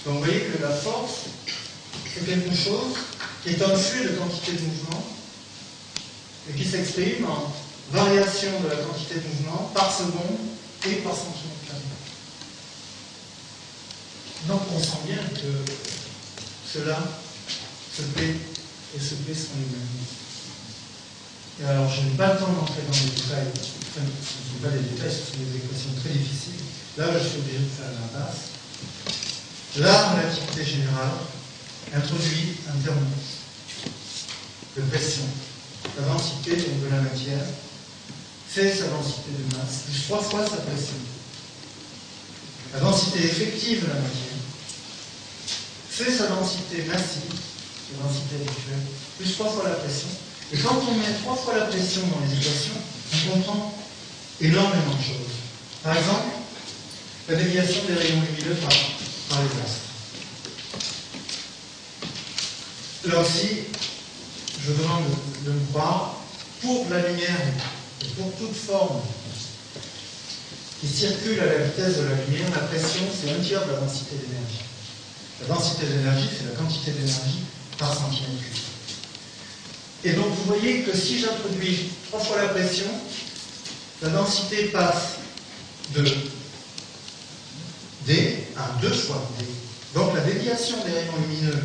Donc vous voyez que la force c'est quelque chose qui est un flux de quantité de mouvement et qui s'exprime en variation de la quantité de mouvement par seconde et par centimètre carré. Donc on sent bien que cela se P et ce P sont les mêmes. Et alors je n'ai pas le temps d'entrer dans les détails, enfin, ce ne sont pas des détails, ce sont des équations très difficiles. Là je suis obligé de faire l'impasse. La relativité générale introduit un terme de pression. La densité de la matière, c'est sa densité de masse, plus 3 fois sa pression. la densité effective de la matière, c'est sa densité massive, la densité habituelle, plus 3 fois la pression. Et quand on met 3 fois la pression dans les équations, on comprend énormément de choses. Par exemple, la déviation des rayons lumineux par les astres. Là aussi, je demande de me croire, pour la lumière et pour toute forme qui circule à la vitesse de la lumière, la pression, c'est 1/3 de la densité d'énergie. La densité d'énergie, c'est la quantité d'énergie par centimètre cube. Et donc, vous voyez que si j'introduis 3 fois la pression, la densité passe de D à 2 fois D. Donc, la déviation des rayons lumineux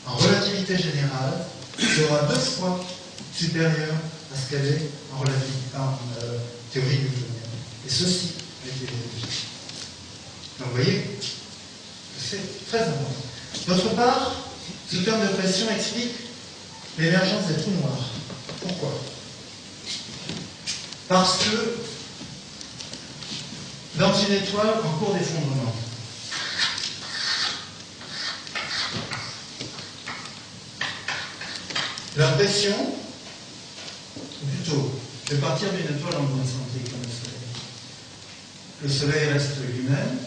en relativité générale sera 2 fois supérieure à ce qu'elle est en théorie newtonienne. Et ceci a été vérifié. Donc vous voyez que c'est très important. D'autre part, ce terme de pression explique l'émergence des trous noirs. Pourquoi? Parce que dans une étoile en cours d'effondrement, la pression, plutôt, je vais partir d'une étoile en bonne santé comme le Soleil. Le Soleil reste lui-même,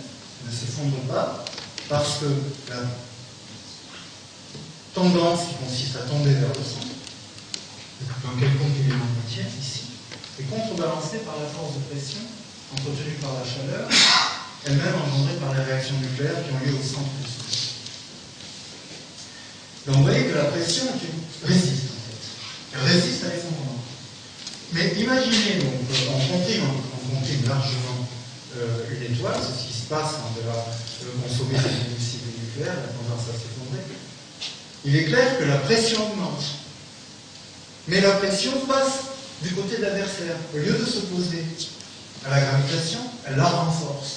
ne s'effondre pas, parce que la tendance qui consiste à tomber vers le centre, dans quelconque élément de matière, ici, est contrebalancée par la force de pression entretenue par la chaleur, elle-même engendrée par les réactions nucléaires qui ont lieu au centre du Soleil. Donc vous voyez que la pression résiste, en fait. Elle résiste à l'effondrement. Mais imaginez, donc, on comprime largement une étoile, c'est ce qui se passe quand elle va consommer des émissifs nucléaires, la tendance à s'effondrer. Il est clair que la pression augmente. Mais la pression passe du côté de l'adversaire. Au lieu de s'opposer à la gravitation, elle la renforce.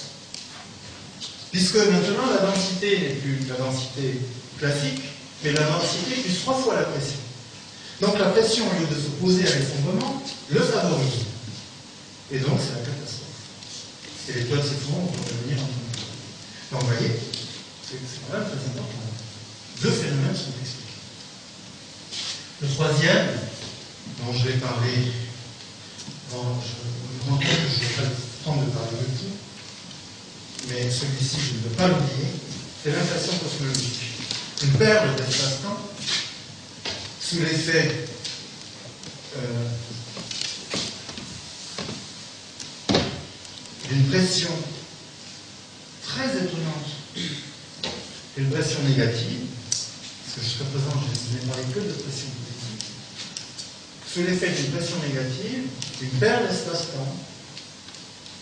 Puisque maintenant la densité n'est plus la densité classique, mais la densité plus 3 fois la pression. Donc la pression, au lieu de s'opposer à l'effondrement, le favorise. Et donc c'est la catastrophe. Et l'étoile s'effondre pour devenir un peu. Donc vous voyez, c'est quand même très important. Deux phénomènes sont expliqués. Le troisième, dont je vais parler, je me rends compte que je n'ai pas le temps de parler de tout, mais celui-ci, je ne veux pas l'oublier, c'est l'inflation cosmologique. Une perle d'espace-temps, sous l'effet d'une pression très étonnante, une pression négative, parce que jusqu'à présent je n'ai parlé que de pression positive, sous l'effet d'une pression négative, une paire d'espace-temps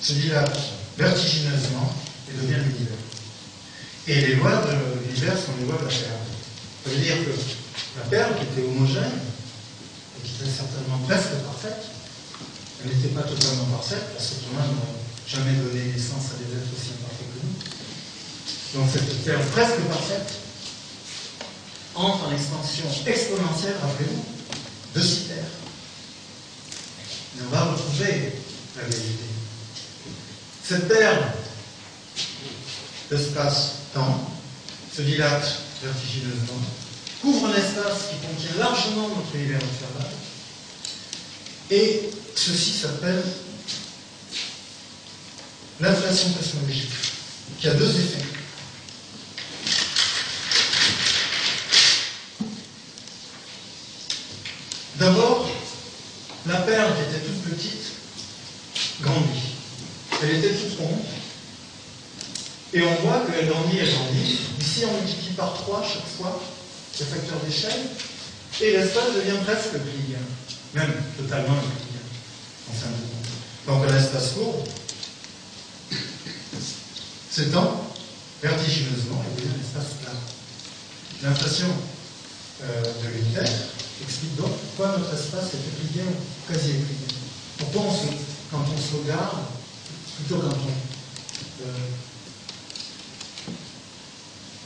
se dilate vertigineusement et devient l'univers. Et les lois de l'univers sont les lois de la perle. Ça veut dire que la perle, qui était homogène, et qui était certainement presque parfaite, elle n'était pas totalement parfaite, parce que tout le monde n'a jamais donné naissance à des êtres aussi imparfaits que nous. Donc cette perle presque parfaite entre en expansion exponentielle, rappelez-vous, de 6 terres. Et on va retrouver la vérité. Cette perle d'espace-temps se dilate vertigineusement, couvre un espace qui contient largement notre univers observable, et ceci s'appelle l'inflation cosmologique, qui a deux effets. D'abord, la perle qui était toute petite grandit. Elle était toute ronde. Et on voit qu'elle grandit, elle grandit. Ici, on multiplie par 3 chaque fois le facteur d'échelle. Et l'espace devient presque euclidien. Même totalement euclidien, en fin de compte. Donc un espace court s'étend vertigineusement et devient un espace plat. L'inflation de l'univers explique donc pourquoi notre espace est euclidien ou quasi euclidien. Pourquoi quand on se regarde, plutôt quand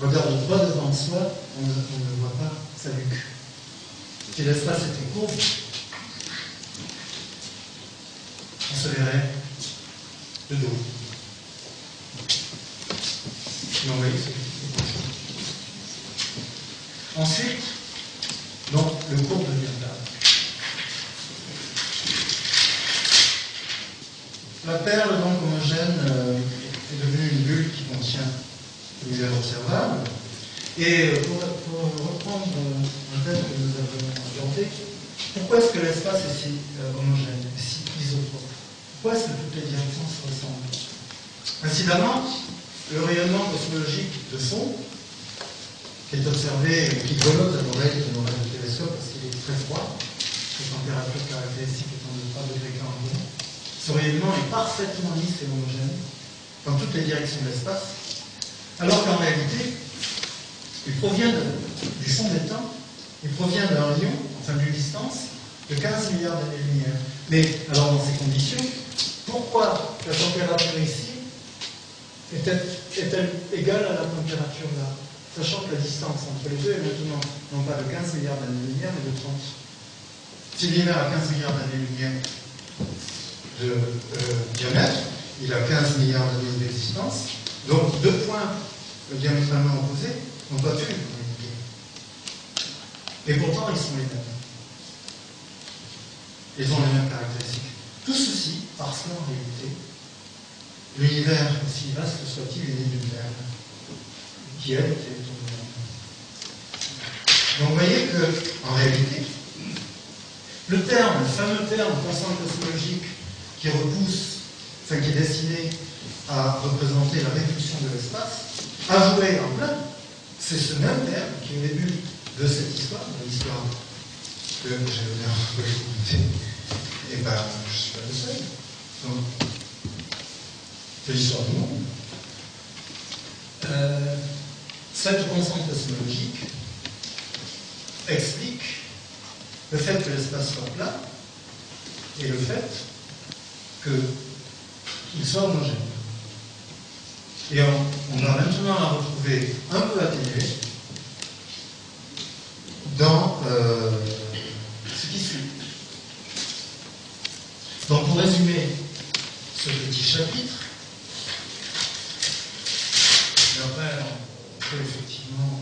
on regarde droit devant soi, on ne voit pas sa nuque. Si l'espace était court, on se verrait de dos. Donc, vous voyez, ensuite, donc, le cours devient là. La perle donc homogène est devenue une bulle qui contient l'univers observable. Et pour reprendre un thème que nous avons abordé, pourquoi est-ce que l'espace est si homogène, si isotrope? Pourquoi est-ce que toutes les directions se ressemblent? Incidemment, le rayonnement cosmologique de fond, qui est observé, qui golote à l'oreille de l'oreille du télescope parce qu'il est très froid, les températures caractéristiques étant de 3 degrés environ, ce rayonnement est parfaitement lisse et homogène dans toutes les directions de l'espace, alors qu'en réalité, il provient du fond des temps, il provient d'un rayon, enfin d'une distance, de 15 milliards d'années-lumière. Mais, alors dans ces conditions, pourquoi la température ici est-elle égale à la température là? Sachant que la distance entre les deux est maintenant non pas de 15 milliards d'années-lumière, mais de 30. Si l'univers a 15 milliards d'années-lumière de diamètre, il a 15 milliards d'années d'existence, donc deux points diamétralement opposés n'ont pas pu communiquer. Et pourtant, ils sont les mêmes. Ils ont les mêmes caractéristiques. Tout ceci parce qu'en réalité, l'univers, aussi vaste soit-il, est né d'une perle qui, elle, était homogène. Donc vous voyez qu'en réalité, le fameux terme constante cosmologique qui repousse, enfin qui est destiné à représenter la répulsion de l'espace, a joué en plein. C'est ce même terme qui, au début de cette histoire, de l'histoire que j'ai l'honneur de écouter, et bien, je ne suis pas le seul. Donc, c'est l'histoire du monde. Cette constante cosmologique explique le fait que l'espace soit plat et le fait qu'il soit homogène. Et on va maintenant la retrouver un peu atténuée dans ce qui suit. Donc pour résumer ce petit chapitre, et après on peut effectivement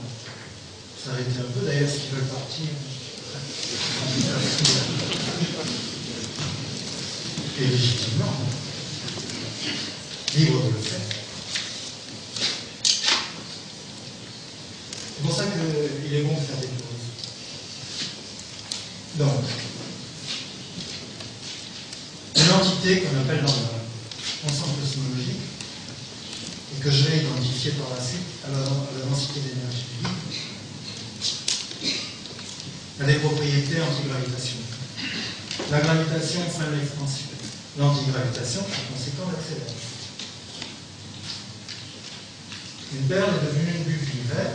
s'arrêter un peu, d'ailleurs s'ils veulent partir, et légitimement, libre de le faire. C'est pour ça qu'il est bon de faire des pauses. Donc, une entité qu'on appelle dans la constante cosmologique, et que je vais identifier par la suite à la densité d'énergie vive, a des propriétés antigravitationnelles. La gravitation freine l'expansion. L'antigravitation, par conséquent, l'accélère. Une perle est devenue une bulle d'univers,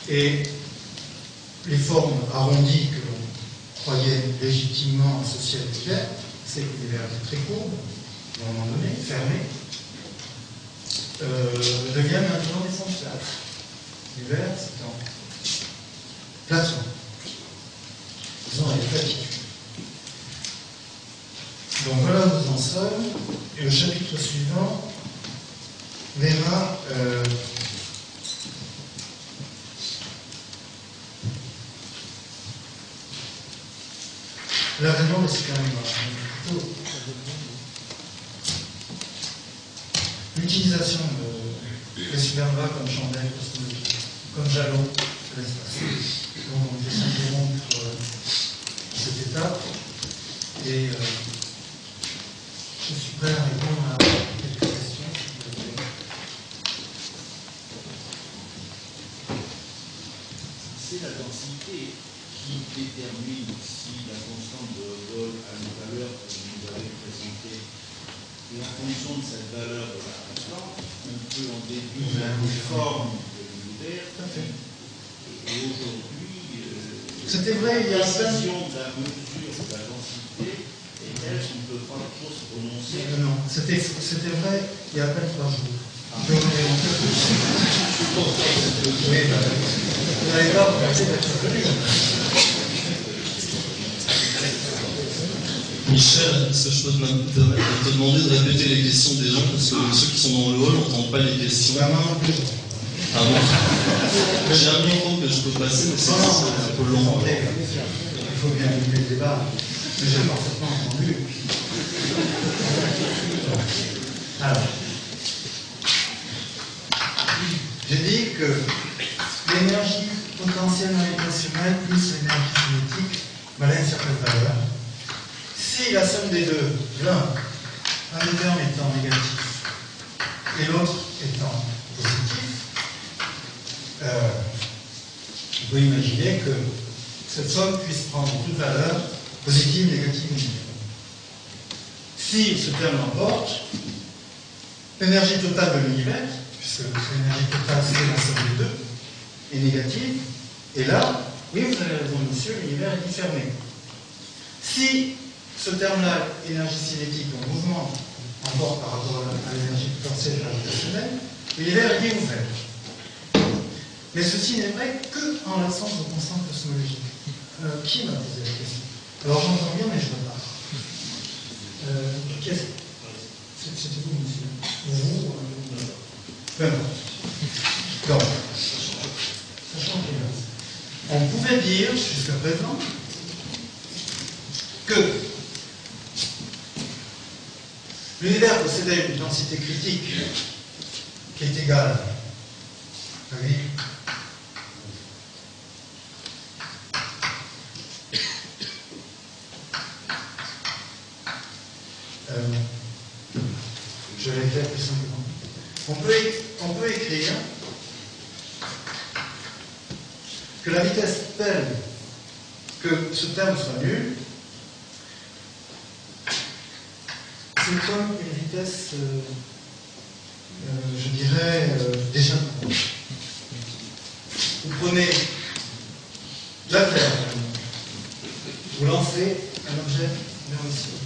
et les formes arrondies que l'on croyait légitimement associées à l'univers, c'est que l'univers était très courbe, à un moment donné, fermé, deviennent maintenant des fonds plates. L'univers, c'est en plateau. Disons, elle est platitude. Donc voilà où nous en sommes, et le chapitre suivant verra l'avènement des supermémoires. L'utilisation des supermémoires comme chandelle cosmologique, comme jalon de l'espace. Donc on va s'interrompre cette étape et je suis prêt à répondre à quelques questions. C'est la densité qui détermine si la constante de Hubble a une valeur que vous avez présentée. Et en fonction de cette valeur de la constante, on peut en déduire une forme de l'univers. Et aujourd'hui, c'était vrai, il y a la précision de la mesure de la densité est telle qu'on ne peut pas trop se prononcer. Non, c'était vrai il y a à peine 3 jours. Vous n'avez pas pensé d'être connu. Michel, est-ce que je peux te demander de répéter les questions des gens, parce que ceux qui sont dans le hall n'entendent pas les questions. Bah, moi non plus. Ah bon? J'ai un micro que je peux passer, mais c'est un peu long. Il faut bien limiter le débat. Mais j'ai parfaitement entendu. Alors, j'ai dit que l'énergie potentielle gravitationnelle plus l'énergie cinétique valait une certaine valeur. Si la somme des deux, un des termes étant négatif et l'autre étant positif, on peut imaginer que cette somme puisse prendre toute valeur positive, négative ou négative. Si ce terme l'emporte, l'énergie totale de l'univers, puisque l'énergie totale c'est la somme des deux, est négative, et là, oui, vous avez raison, monsieur, l'univers est fermé. Si ce terme-là, énergie cinétique en mouvement, encore par rapport à l'énergie potentielle gravitationnelle, l'univers est bien ouvert. Mais ceci n'est vrai qu'en l'absence de constante cosmologique. Qui m'a posé la question? Alors j'entends bien, mais je ne vois pas. C'était vous, monsieur? Vous? Peu importe. Donc, sachant qu'on pouvait dire jusqu'à présent que l'univers possédait une densité critique qui est égale à 8. Je vais faire plus simplement. On peut écrire que la vitesse telle que ce terme soit nul, c'est comme une vitesse, je dirais, d'échappement. Vous prenez la Terre, vous lancez un objet vers le ciel.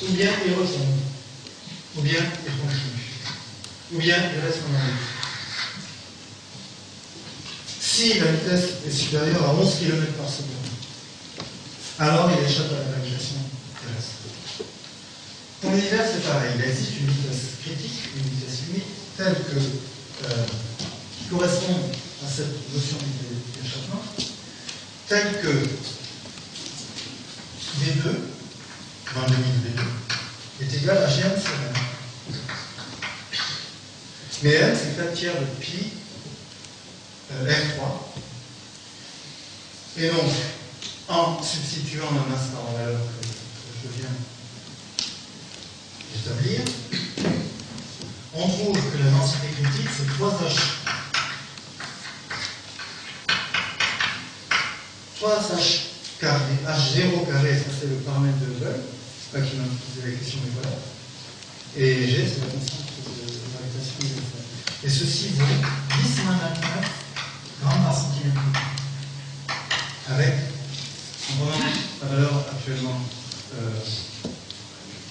Ou bien il retombe, ou bien il continue, ou bien il reste en orbite. Si la vitesse est supérieure à 11 km par seconde, alors il échappe à la gravitation terrestre. Pour l'univers, c'est pareil. Il existe une vitesse critique, une vitesse limite, telle que, qui correspond à cette notion d'échappement, telle que V2, dans le limite V2, est égal à Gm sur M. Mais M, c'est 4 tiers de pi R3. Et donc, en substituant un instant en valeur que je viens d'établir, on trouve que la densité critique, c'est 3H. 3H carré, H0 carré, ça c'est le paramètre de Hubble, pas qui m'a posé la question, mais voilà. Et G, c'est la constante de gravitation universelle. Et ceci vaut 10 moins 29 grammes par centimètre cube. Avec, en prenant la valeur actuellement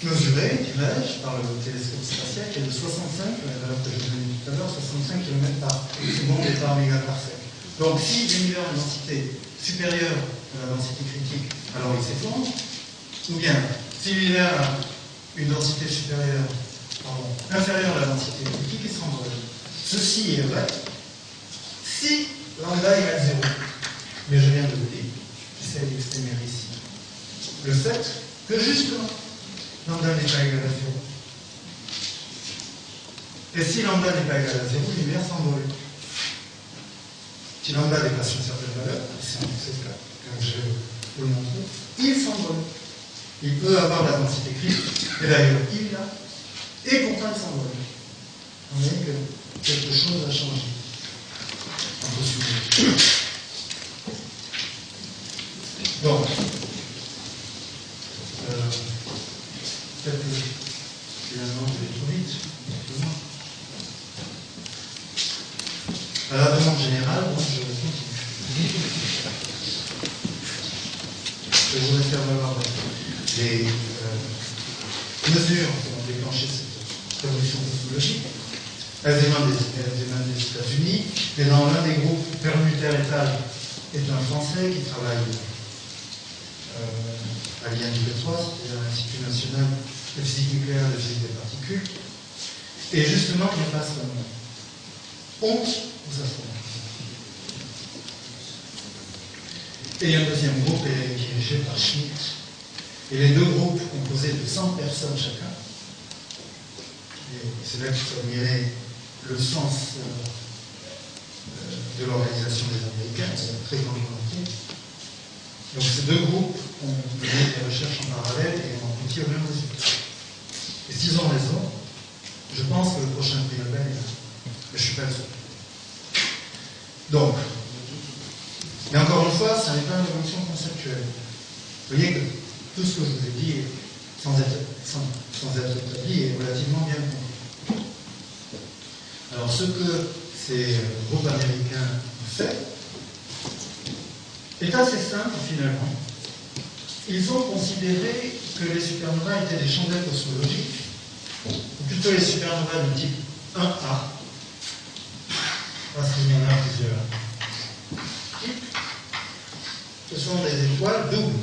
mesurée, dirais-je, par le télescope spatial, qui est de 65, la valeur que je vous ai dit tout à l'heure, 65 km par seconde et par mégaparsec. Donc si l'univers a une densité supérieure à la densité critique, alors il s'effondre, ou bien si l'univers a une densité inférieure à la densité critique, il s'envole. Ceci est vrai si lambda égale 0. Mais je viens de vous dire, j'essaie d'exprimer ici le fait que justement lambda n'est pas égal à 0. Et si lambda n'est pas égal à 0, l'univers s'envole. Si lambda dépasse une certaine valeur, c'est le cas, comme je vais vous le montrer, il s'envole. Il peut avoir la densité critique, et d'ailleurs il l'a, et pourtant il s'envole. On voit que quelque chose a changé. On peut suivre. Donc, peut-être que finalement je vais trop vite. À la demande générale, donc je continue. Je voudrais faire valoir les mesures qui ont déclenché cette révolution cosmologique. Elles émanent des États-Unis, et dans l'un des groupes, Permuter et Tal est un Français qui travaille à l'INP3, c'est-à-dire à l'Institut national de physique nucléaire et de physique des particules, et justement, il n'y a pas seulement honte aux astronomes. Et il y a un deuxième groupe qui est dirigé par Schmitt, et les deux groupes composés de 100 personnes chacun, et c'est là qu'il faut admirer le sens de l'organisation des Américains, c'est une très grande volonté. Donc ces deux groupes ont mené des recherches en parallèle et ont abouti au même résultat. Et s'ils ont raison, je pense que le prochain prix Nobel est là. Mais je ne suis pas le seul. Donc, mais encore une fois, ça n'est pas une révolution conceptuelle. Vous voyez que tout ce que je vous ai dit, sans être établi, est relativement bien compris. Alors, ce que ces groupes américains ont fait est assez simple finalement. Ils ont considéré que les supernovas étaient des chandelles cosmologiques, ou plutôt les supernovas du type 1A, parce qu'il y en a plusieurs types. Ce sont des étoiles doubles.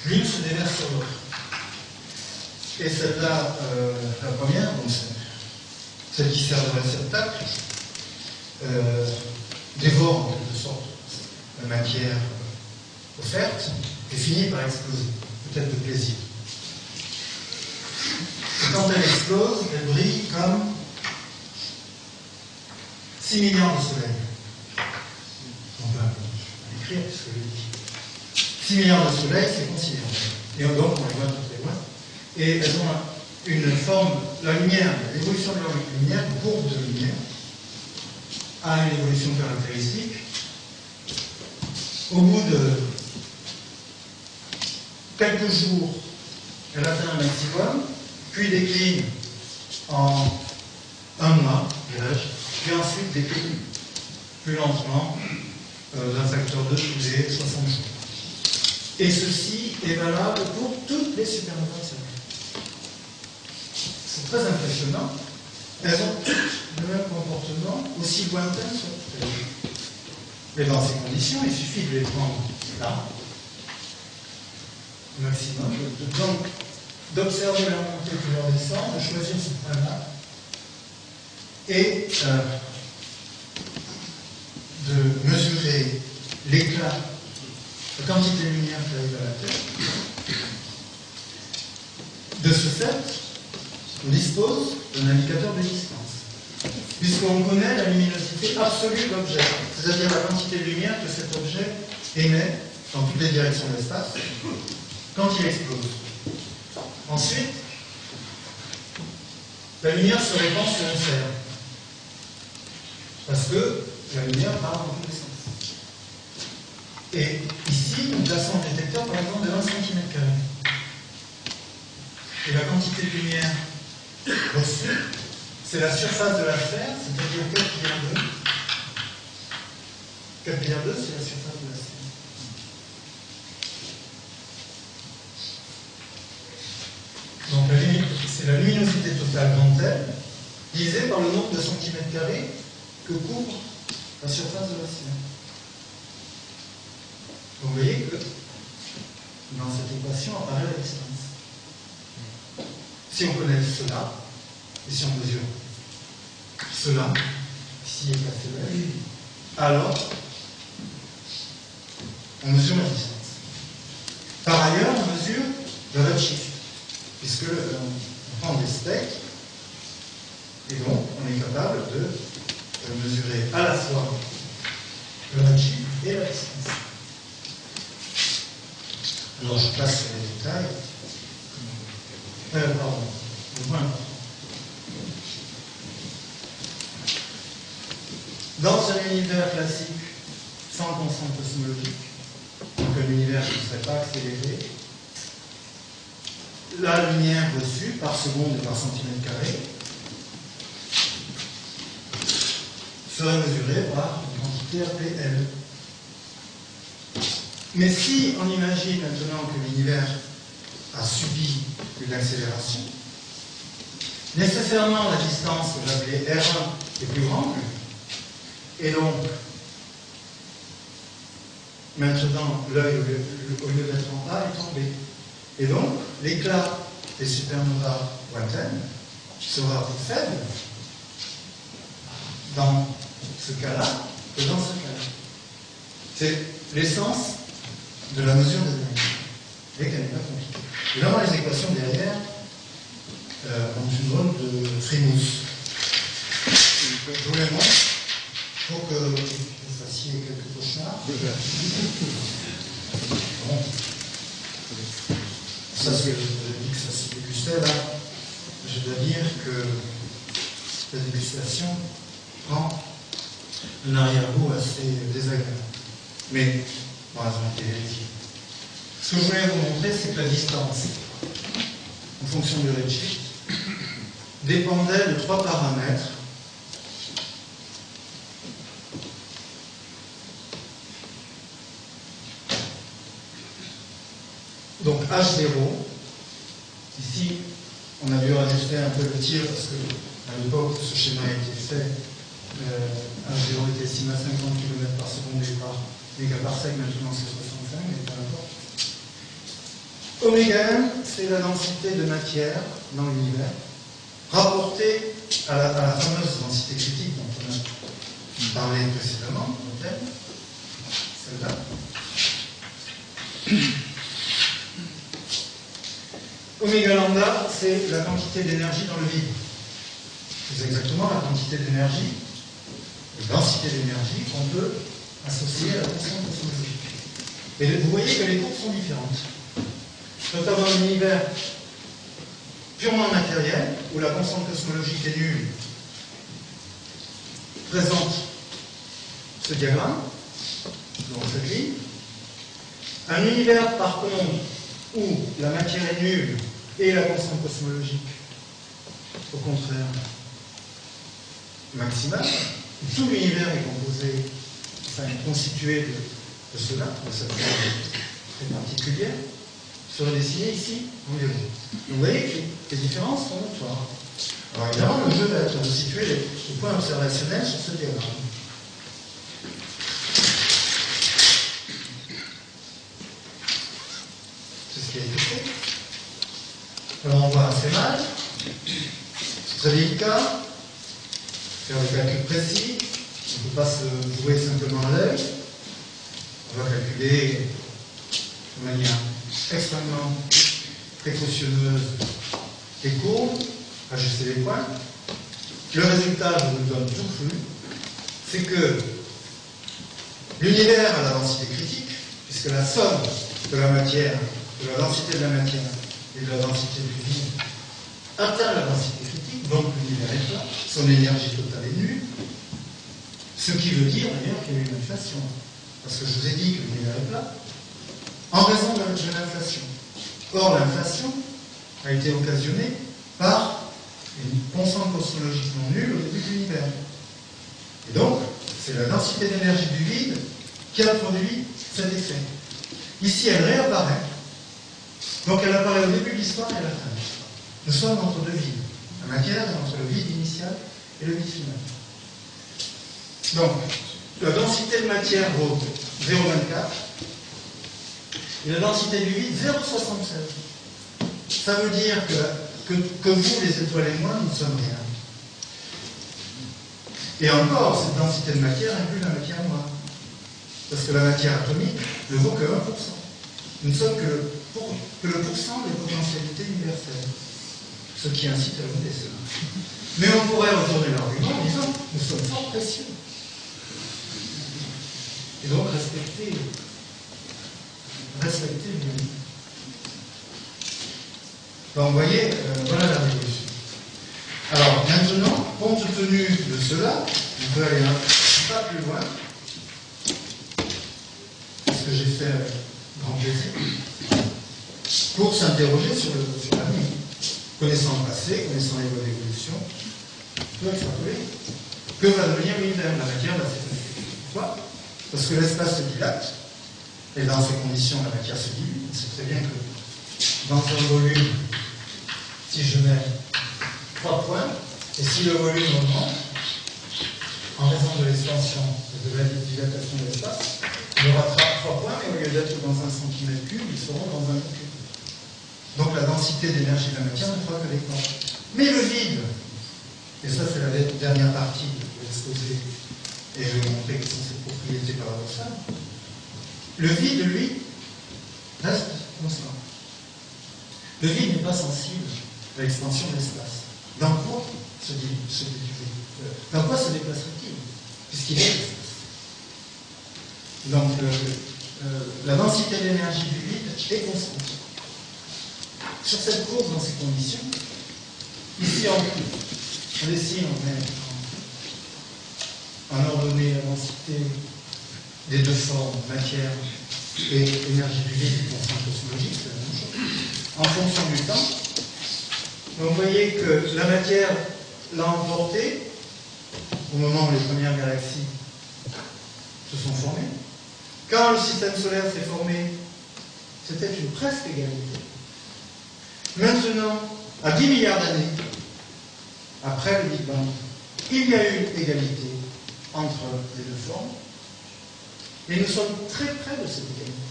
L'une se déverse sur l'autre. Et celle-là, la première, donc celle qui sert de réceptacle, dévore en quelque sorte la matière offerte et finit par exploser, peut-être de plaisir. Et quand elle explose, elle brille comme 6 milliards de soleils. On va l'écrire puisque je l'ai dit. 6 milliards de soleils, c'est considérable. Et donc on les voit de très loin. Et elles ont une forme, la lumière, l'évolution de leur lumière, courbe de lumière, a une évolution caractéristique. Au bout de quelques jours, elle atteint un maximum, puis décline en un mois, puis ensuite décline plus lentement d'un facteur 2 tous les 60 jours. Et ceci est valable pour toutes les supernovas de Saturne. C'est très impressionnant. Elles ont toutes le même comportement, aussi lointain soit. Mais dans ces conditions, il suffit de les prendre là, au maximum, donc d'observer la montée puis leur descente, de choisir ce point-là, et de mesurer l'éclat, la quantité de lumière qui arrive à la Terre. De ce fait, on dispose d'un indicateur de distance, puisqu'on connaît la luminosité absolue de l'objet, c'est-à-dire la quantité de lumière que cet objet émet dans toutes les directions de l'espace quand il explose. Ensuite, la lumière se répand sur une sphère, parce que la lumière part dans tous les sens. Et ici, nous plaçons un détecteur par exemple de 20 cm². Et la quantité de lumière reçue, c'est la surface de la sphère, c'est-à-dire 4 pi r2. 4 pi r2, c'est la surface de la sphère. Donc c'est la luminosité totale grand L divisée par le nombre de centimètres carrés que couvre la surface de la sphère. Vous voyez que dans cette équation apparaît la distance. Si on connaît cela, et si on mesure cela, ici est placé là, alors on mesure la distance. Par ailleurs, on mesure le redshift, puisque on prend des steaks, et donc on est capable de mesurer à la fois le redshift et la distance. Alors je passe sur les détails. Pardon, le point important. Dans un univers classique, sans constante cosmologique, donc un univers qui ne serait pas accéléré, la lumière reçue par seconde et par centimètre carré serait mesurée par une quantité appelée L. Mais si on imagine maintenant que l'univers a subi une accélération, nécessairement la distance que j'appelais R1 est plus grande, et donc maintenant l'œil, au lieu d'être en A, est en B. Et donc, l'éclat des supernovas lointaines sera plus faible dans ce cas-là que dans ce cas-là. C'est l'essence de la mesure des énergies. Et qu'elle n'est pas compliquée. Évidemment, les équations derrière ont une zone de frimousse. Je vous les montre pour que vous fassiez quelques cauchemars. Bon. Ça, c'est dit que ça se dégustait là. Je dois dire que la dégustation prend un arrière-goût assez désagréable. Mais, bon, elles ont été vérifiées. Ce que je voulais vous montrer, c'est que la distance, en fonction du redshift, dépendait de 3 paramètres. Donc H0, ici on a dû rajuster un peu le tir parce que à l'époque où ce schéma a été fait, H0 était estimé à 50 km par seconde et par mégaparsec, maintenant c'est 65, mais peu importe. Oméga M, c'est la densité de matière dans l'univers, rapportée à la fameuse densité critique dont on a parlé précédemment, celle-là. Oméga lambda, c'est la quantité d'énergie dans le vide. C'est exactement la quantité d'énergie, la densité d'énergie qu'on peut associer à la constante cosmologique. Et vous voyez que les courbes sont différentes. Notamment un univers purement matériel, où la constante cosmologique est nulle, présente ce diagramme, dans cette ligne. Un univers, par contre, où la matière est nulle et la constante cosmologique, au contraire, maximale, où tout l'univers est composé, enfin constitué de cela, de cette forme très particulière, serait dessiné ici en violet. Donc vous voyez que les différences sont notoires. Alors évidemment, le jeu va être de situer les points observationnels sur ce diagramme. C'est ce qui a été fait. Alors on voit assez mal. C'est très délicat. Faire des calculs précis. On ne peut pas se jouer simplement à l'œil. On va calculer de manière extrêmement précautionneuse les courbes, ajuster les points. Le résultat, je vous le donne tout cru, c'est que l'univers a la densité critique, puisque la somme de la matière, de la densité de la matière et de la densité du vide atteint la densité critique, donc l'univers est plat, son énergie totale est nulle, ce qui veut dire d'ailleurs qu'il y a une inflation. Parce que je vous ai dit que l'univers est plat, en raison de l'inflation. Or, l'inflation a été occasionnée par une constante cosmologiquement nulle au début de l'univers. Et donc, c'est la densité d'énergie du vide qui a produit cet effet. Ici, elle réapparaît. Donc, elle apparaît au début de l'histoire et à la fin de l'histoire. Nous sommes entre deux vides. La matière est entre le vide initial et le vide final. Donc, la densité de matière vaut 0,24. Et la densité du vide, 0,76. Ça veut dire que vous, les étoiles et moi, nous ne sommes rien. Et encore, cette densité de matière inclut la matière noire. Parce que la matière atomique ne vaut que 1%. Nous ne sommes que le pourcent des potentialités universelles. Ce qui incite à voter cela. Mais on pourrait retourner l'argument en disant, nous sommes fort précieux. Et donc respecter le. Donc vous voyez, voilà la révolution. Alors maintenant, compte tenu de cela, on peut aller un pas plus loin, ce que j'ai fait avec grand plaisir, pour s'interroger sur l'avenir. Connaissant le passé, connaissant les voies d'évolution, on peut extrapoler. Que va devenir l'univers? La matière va s'éteindre. Pourquoi? Parce que l'espace se dilate, et dans ces conditions, la matière se dilue. On sait très bien que dans un volume, si je mets 3 points, et si le volume augmente, en raison de l'expansion et de la dilatation de l'espace, on rattrape 3 points, mais au lieu d'être dans 1 cm3, ils seront dans 1 mètre cube. Donc la densité d'énergie de la matière ne fera que décroître. Mais le vide, et ça c'est la dernière partie de l'exposé, et je vais montrer quelles sont ses propriétés paradoxales, le vide, lui, reste constant. Le vide n'est pas sensible à l'expansion de l'espace. Dans quoi se déplacerait-il? Puisqu'il est l'espace. Donc, la densité d'énergie du vide est constante. Sur cette courbe, dans ces conditions, ici on dessine en ordonnée la densité des deux formes, matière et énergie du vide, constante cosmologique, c'est la même chose. En fonction du temps, vous voyez que la matière l'a emporté au moment où les premières galaxies se sont formées. Quand le système solaire s'est formé, c'était une presque égalité. Maintenant, à 10 milliards d'années, après le Big Bang, il y a eu égalité entre les deux formes, et nous sommes très près de cette égalité.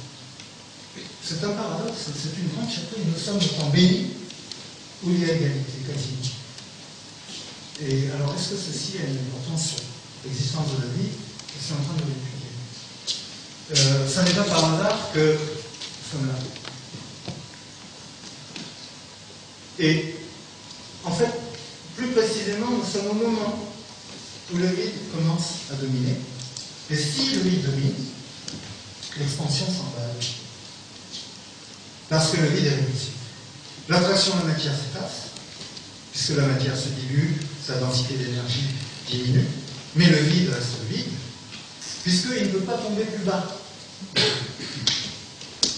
C'est un paradoxe, c'est une grande surprise. Nous sommes au temps béni où il y a égalité, quasiment. Et alors, est-ce que ceci a une importance sur l'existence de la vie? Je suis en train de l'étudier. Ça n'est pas par hasard que nous sommes là. Et en fait, plus précisément, nous sommes au moment où le vide commence à dominer. Et si le vide domine, l'expansion s'emballe. Parce que le vide est répulsif. L'attraction de la matière s'efface, puisque la matière se dilue, sa densité d'énergie diminue, mais le vide reste vide, puisqu'il ne peut pas tomber plus bas.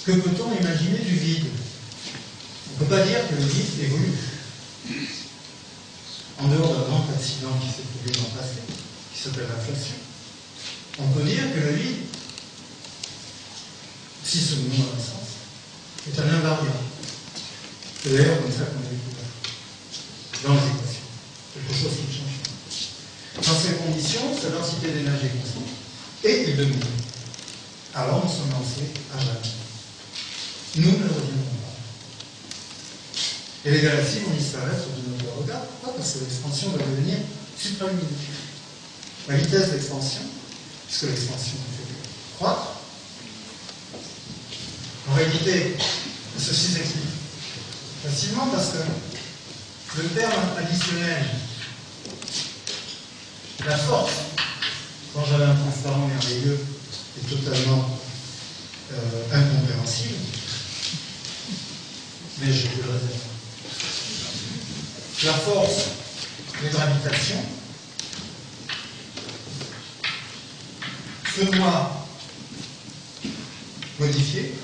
Que peut-on imaginer du vide? On ne peut pas dire que le vide évolue. En dehors d'un grand accident qui s'est produit dans le passé, qui s'appelle l'inflation, on peut dire que le vide, si ce mot a un sens, est un invariant. C'est d'ailleurs comme ça qu'on a découvert dans les équations. Quelque chose qui ne change pas. Dans ces conditions, sa densité d'énergie est constante et il domine. Alors nous sommes lancés à jamais. Nous ne reviendrons pas. Et les galaxies vont disparaître de notre regard. Pourquoi? Parce que l'expansion va devenir supralumineuse. La vitesse d'expansion, puisque l'expansion fait croître, en réalité, ceci s'explique facilement parce que le terme additionnel, la force, quand j'avais un transparent merveilleux et totalement incompréhensible, mais je vous le réserve. La force de gravitation se voit modifiée.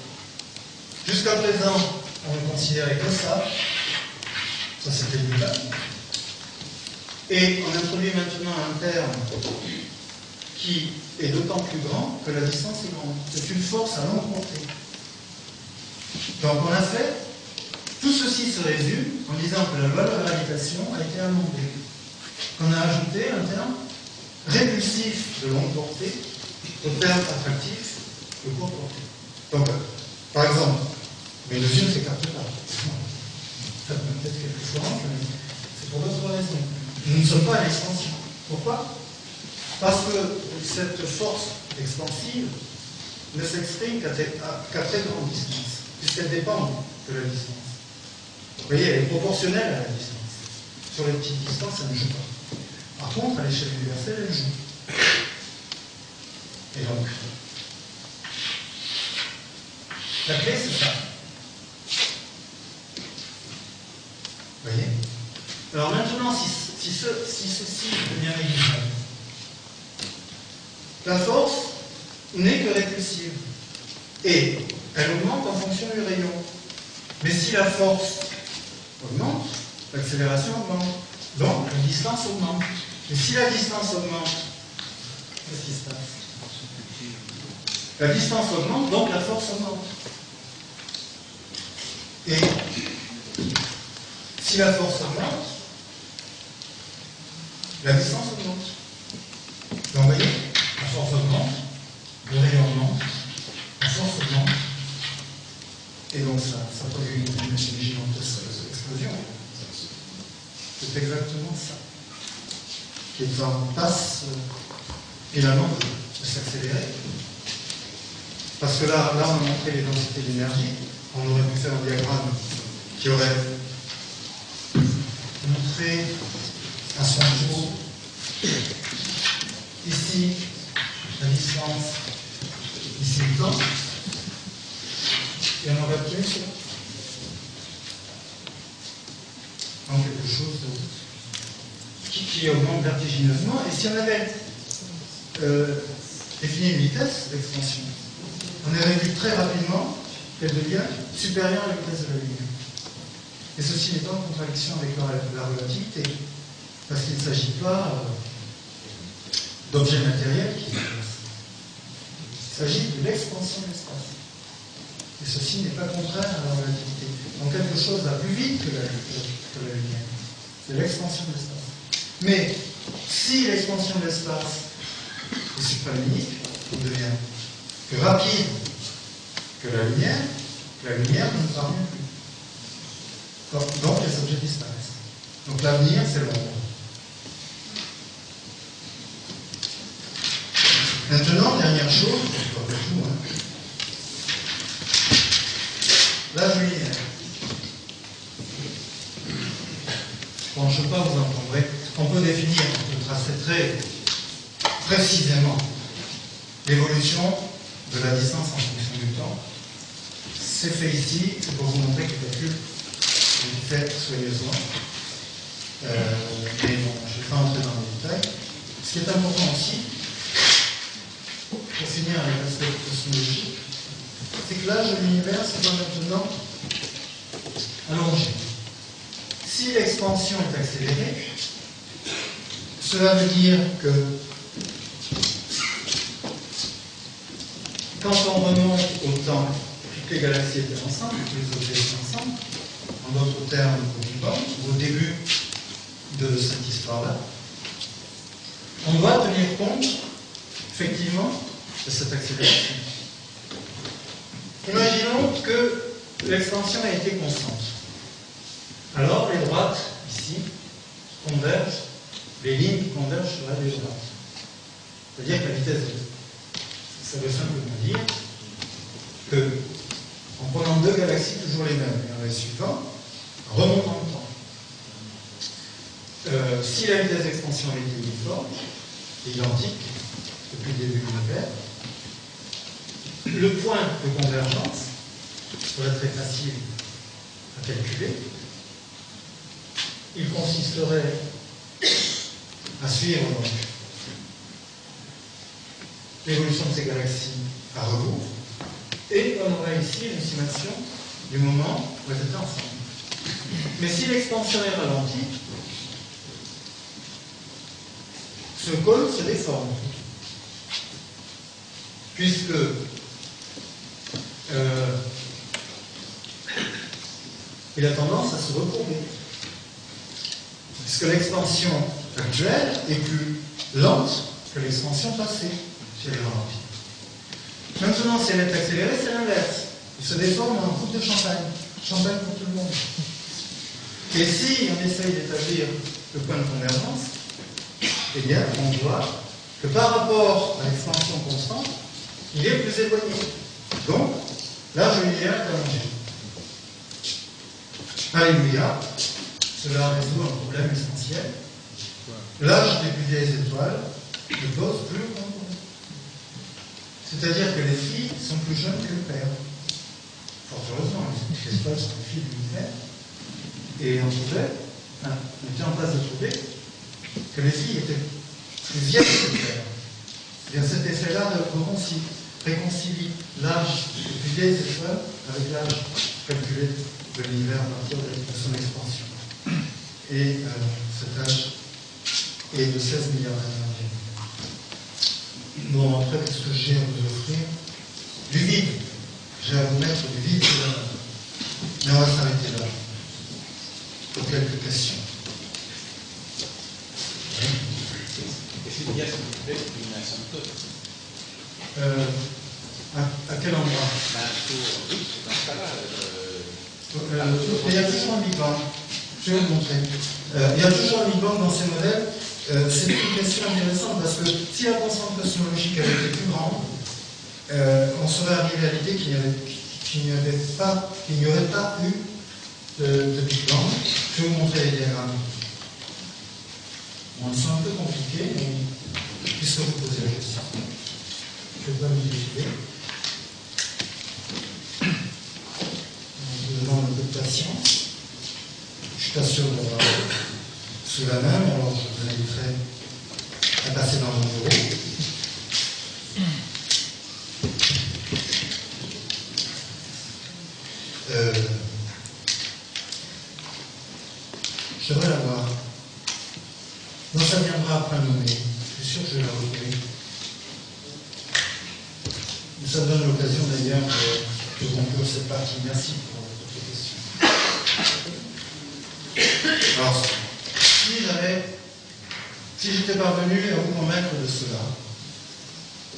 Jusqu'à présent, on ne considérait que ça c'était Newton. Et on introduit maintenant un terme qui est d'autant plus grand que la distance est grande. C'est une force à longue portée. Donc on a fait, tout ceci se résume en disant que la loi de la gravitation a été amendée. On a ajouté un terme répulsif de longue portée au terme attractif de courte portée. Donc, par exemple, mais le vieux ne s'écarte pas. Ça peut peut-être quelque chose, mais c'est pour d'autres raisons. Nous ne sommes pas à l'expansion. Pourquoi? Parce que cette force expansive ne s'exprime qu'à très grande distance, puisqu'elle dépend de la distance. Vous voyez, elle est proportionnelle à la distance. Sur les petites distances, elle ne joue pas. Par contre, à l'échelle universelle, elle joue. Et donc, la clé, c'est ça. Vous voyez? Alors maintenant, si ceci devient négligeable, la force n'est que répulsive. Et elle augmente en fonction du rayon. Mais si la force augmente, l'accélération augmente. Donc la distance augmente. Et si la distance augmente, qu'est-ce qui se passe? La distance augmente, donc la force augmente. Et si la force augmente, la distance augmente. Donc vous voyez, la force augmente, le rayon augmente, la c'est exactement ça, qui est en passe finalement de s'accélérer. Parce que là, on a montré les densités d'énergie, on aurait pu faire un diagramme qui aurait montré à son niveau ici la distance, ici le temps, et on aurait pu donc quelque chose qui augmente vertigineusement. Et si on avait défini une vitesse d'expansion, on aurait vu très rapidement qu'elle devient supérieure à la vitesse de la lumière. Et ceci étant en contradiction avec la relativité, parce qu'il ne s'agit pas d'objets matériels qui se déplacent. Il s'agit de l'expansion de l'espace. Et ceci n'est pas contraire à la relativité. Donc quelque chose va plus vite que la lumière. C'est l'expansion de l'espace. Mais si l'expansion de l'espace est supralumique, il devient plus rapide que la lumière ne nous parvient plus. Donc les objets disparaissent. Donc l'avenir, c'est l'ombre. Maintenant, dernière chose, pas de tout, l'âge luminaire. Je ne sais pas, vous entendrez. On peut définir, on peut tracer très précisément l'évolution de la distance en fonction du temps. C'est fait ici, c'est pour vous montrer que le calcul est fait soigneusement. Mais bon, je ne vais pas entrer dans les détails. Ce qui est important aussi, pour finir avec l'aspect cosmologique, c'est que l'âge de l'univers se voit maintenant allongé. Si l'expansion est accélérée, cela veut dire que quand on remonte au temps, toutes les galaxies étaient ensemble, tous les objets étaient ensemble, en d'autres termes, au Big Bang, au début de cette histoire-là, on doit tenir compte, effectivement, de cette accélération. Imaginons que l'expansion a été constante. Alors, les droites, ici, convergent, les lignes qui convergent seraient les droites. C'est-à-dire que la vitesse de... Ça veut simplement dire que, en prenant deux galaxies toujours les mêmes, et en les suivant, remontant le temps. Si la vitesse d'expansion est uniforme, identique, depuis le début de l'univers, le point de convergence serait très facile à calculer. Il consisterait à suivre donc l'évolution de ces galaxies à rebours, et on aurait ici une estimation du moment où elles étaient ensemble. Mais si l'expansion est ralentie, ce cône se déforme, puisque il a tendance à se recourber, puisque l'expansion actuelle est plus lente que l'expansion passée chez les ralentis. Maintenant, si elle est accélérée, c'est l'inverse. Il se déforme en coupe de champagne. Champagne pour tout le monde. Et si on essaye d'établir le point de convergence, eh bien, on voit que par rapport à l'expansion constante, il est plus éloigné. Donc, l'âge luminaire est allongé. Alléluia, cela résout un problème essentiel. L'âge des plus vieilles étoiles ne pose plus aucun problème. C'est-à-dire que les filles sont plus jeunes que le père. Fort heureusement, les étoiles sont les filles de l'univers. Et on était en passe de trouver que les filles étaient plus vieilles que le père. Et bien, cet effet-là réconcilie l'âge des plus vieilles étoiles avec l'âge calculé de l'univers à partir de son expansion. Et cet âge est de 16 milliards d'années. Bon, après, qu'est-ce que j'ai à vous offrir? Du vide. J'ai à vous mettre du vide sur la main. Mais on va s'arrêter là. Pour quelques questions. Est-ce qu'il y a, s'il vous plaît, une asymptote? À quel endroit? Oui, c'est dans ce cas-là. Il y a toujours un Big Bang. Je vais vous montrer. Il y a toujours un Big Bang dans ces modèles. C'est une question intéressante parce que si la constante cosmologique avait été plus grande, on serait arrivé à l'idée qu'il n'y aurait pas eu de Big Bang. Je vais vous montrer les diagrammes. Bon, ils sont un peu compliqués, mais puisque vous posez la question, je ne vais pas m'y décider. Devant un peu de patience. Je ne suis pas sûr d'avoir sous la main, mais alors je vous inviterai à passer dans mon bureau. Je devrais l'avoir. Non, ça viendra après nommer. Je suis sûr que je vais la retrouver. Ça donne l'occasion d'ailleurs de conclure cette partie. Merci pour votre question. Alors, si j'étais parvenu à vous convaincre de cela,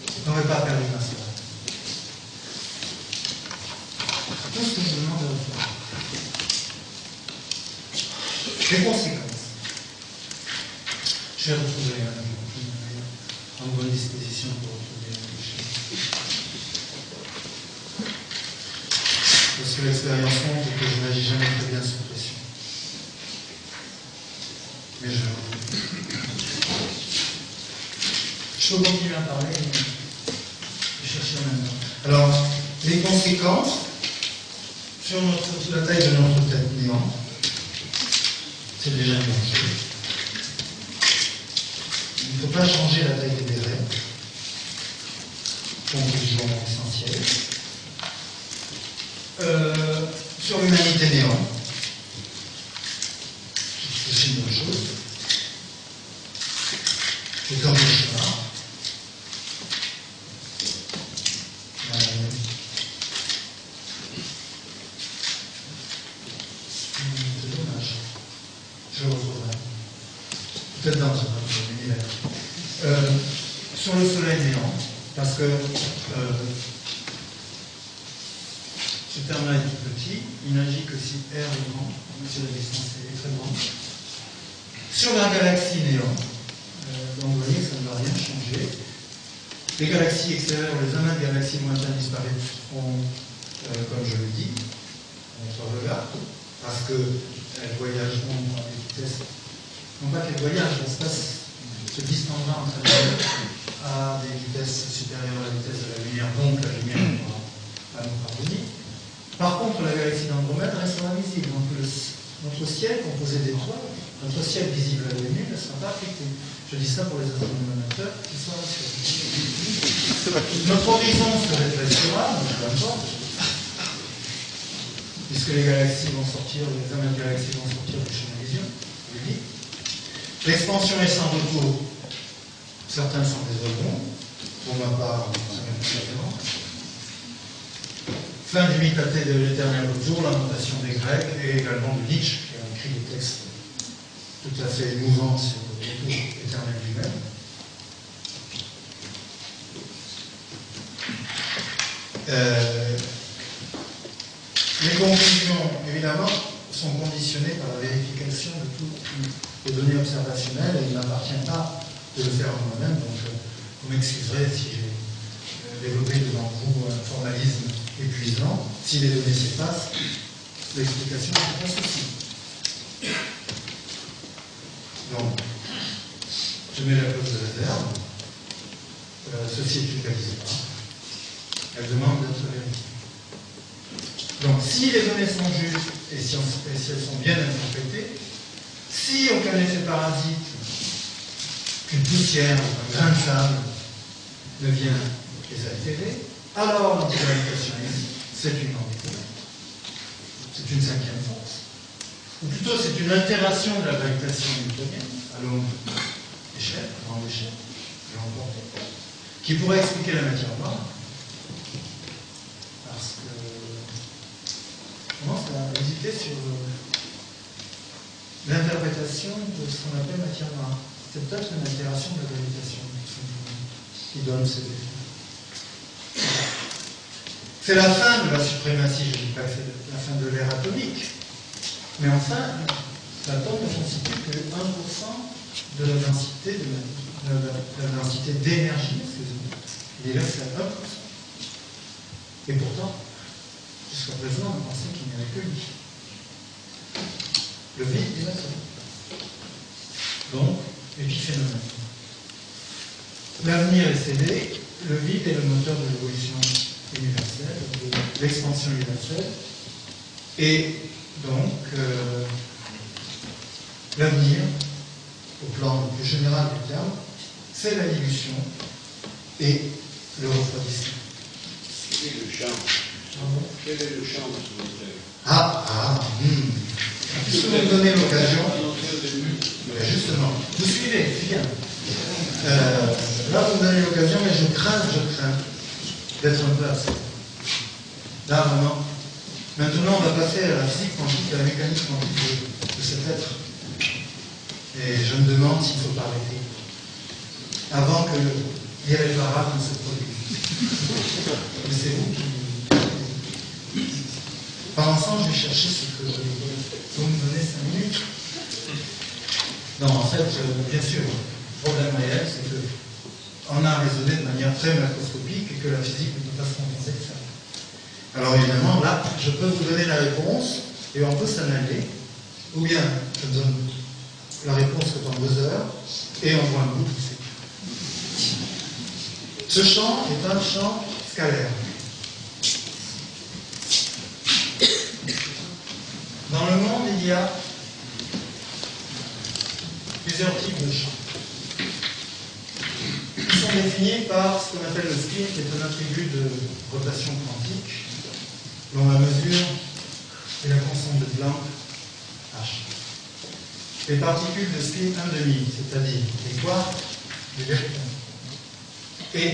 je n'aurais pas perdu ma soirée. C'est tout ce que je vous demande de faire. Les conséquences. Je vais retrouver en bonne disposition pour retrouver le schéma. Parce que l'expérience montre que je n'agis jamais très bien sous pression. Mais je peux continuer à parler et chercher en même temps. Alors, les conséquences sur la taille de notre tête néant, c'est déjà une bonne chose. Il ne faut pas changer la taille des raies. Conclusion essentielle. Sur l'humanité néant, c'est une bonne chose. C'est comme le chemin. C'est dommage. Je le retrouverai. Peut-être dans un univers. Sur le soleil néant, parce que ce terme-là est tout petit, il n'agit que si R est grand, si la distance est très grande. Sur la galaxie néant, donc vous voyez que ça ne va rien changer. Les galaxies extérieures, les amas de galaxies lointaines disparaîtront, comme je l'ai dit, à notre regard, parce qu'elles voyageront à des vitesses. Non pas qu'elles voyagent, l'espace se distendra entre elles à des vitesses supérieures à la vitesse de la lumière, donc la lumière va nous parvenir. Par contre, la galaxie d'Andromède restera visible. Donc notre ciel, composé d'étoiles, notre ciel visible à l'œil nu, ne sera pas affecté. Je dis ça pour les astronomes amateurs qui sont rassurés. Notre horizon se rétrécira, mais peu importe, puisque les galaxies vont sortir, les amas de galaxies vont sortir du champ de vision, je l'ai dit. L'expansion est sans retour. Certains sont désoleront. Pour ma part, ça m'est différent. Fin du mitaté de l'éternel retour, lamentation des Grecs et également de Nietzsche, qui a écrit des textes tout à fait émouvants sur le retour éternel lui-même. Les conclusions, évidemment, sont conditionnées par la vérification de toutes les données observationnelles et il ne m'appartient pas de le faire moi-même, donc vous m'excuserez si j'ai développé devant vous un formalisme épuisant. Si les données s'effacent, l'explication n'est pas souci. Donc, je mets la clause de réserve. Ceci est une qualité. Elle demande d'être vérifiée. Donc, si les données sont justes et si elles sont bien interprétées, si aucun effet parasite, qu'une poussière, un grain de sable ne vient les altérer, alors l'antigravitation c'est une grande découverte. C'est une cinquième force. Ou plutôt, c'est une altération de la gravitation newtonienne à longue échelle, à grande échelle, grande portée, qui pourrait expliquer la matière noire. Parce que on commence à hésiter sur l'interprétation de ce qu'on appelle matière noire. C'est peut-être une altération de la gravitation qui donne ces effets. C'est la fin de la suprématie, je ne dis pas que c'est la fin de l'ère atomique, mais enfin, l'atome ne constitue que 1% de la densité d'énergie, excusez-moi. Il reste à 1%. Et pourtant, jusqu'à présent, on pensait qu'il n'y avait que lui. Le vide des atomes. Donc, épiphénomène. L'avenir est scellé, le vide est le moteur de l'évolution universelle, de l'expansion universelle, et donc l'avenir, au plan le plus général du terme, c'est la dilution et le refroidissement. Quel est le champ? Quel est le champ de ce moteur? Puisque vous me donnez l'occasion, justement, vous suivez, c'est bien. Là, vous me donnez l'occasion, mais je crains d'être un peu abstrait. Là, vraiment. Maintenant, on va passer à la physique quantique, à la mécanique quantique de cet être. Et je me demande s'il ne faut pas arrêter. Avant que l'irréparable ne se produise. Mais c'est vous qui... Pendant ce temps, je vais chercher ce que vous me donnez 5 minutes. Non, en fait, bien sûr, le problème réel, c'est qu'on a raisonné de manière très macroscopique et que la physique ne peut pas se contenter de ça. Alors évidemment, là, je peux vous donner la réponse et on peut s'en aller. Ou bien, je donne la réponse que dans 2 heures et on voit un bout pousser. Ce champ est un champ scalaire. Dans le monde, il y a plusieurs types de champs. Ils sont définis par ce qu'on appelle le spin, qui est un attribut de rotation quantique, dont la mesure est la constante de Planck, H. Les particules de spin 1,5, c'est-à-dire les quarks, les leptons, et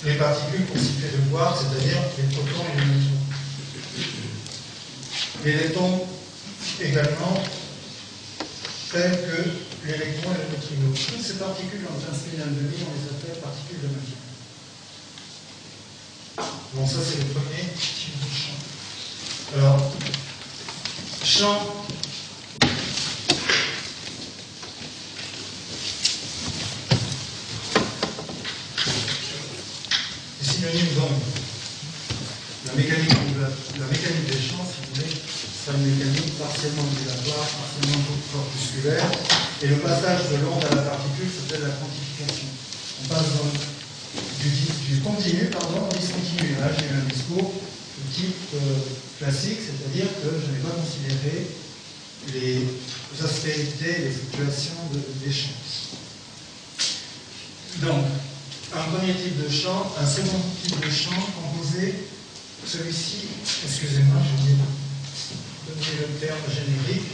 les particules constituées de quarks, c'est-à-dire les protons et les neutrons. Les leptons également, tels que l'électron et le neutrino. Toutes ces particules ont un spin 1,5, on les appelle particules de matière. Bon, ça c'est le premier type de champ. Alors, champ est synonyme d'onde. La mécanique des champs, si vous voulez, c'est une mécanique partiellement ondulatoire, partiellement corpusculaire, et le passage de l'onde à la particule s'appelle la quantification. On passe du continu au discontinu. Là, j'ai eu un discours de type classique, c'est-à-dire que je n'ai pas considéré les aspérités, les fluctuations des champs. Donc, un premier type de champ, un second type de champ composé, celui-ci, excusez-moi, je vais donner le terme générique.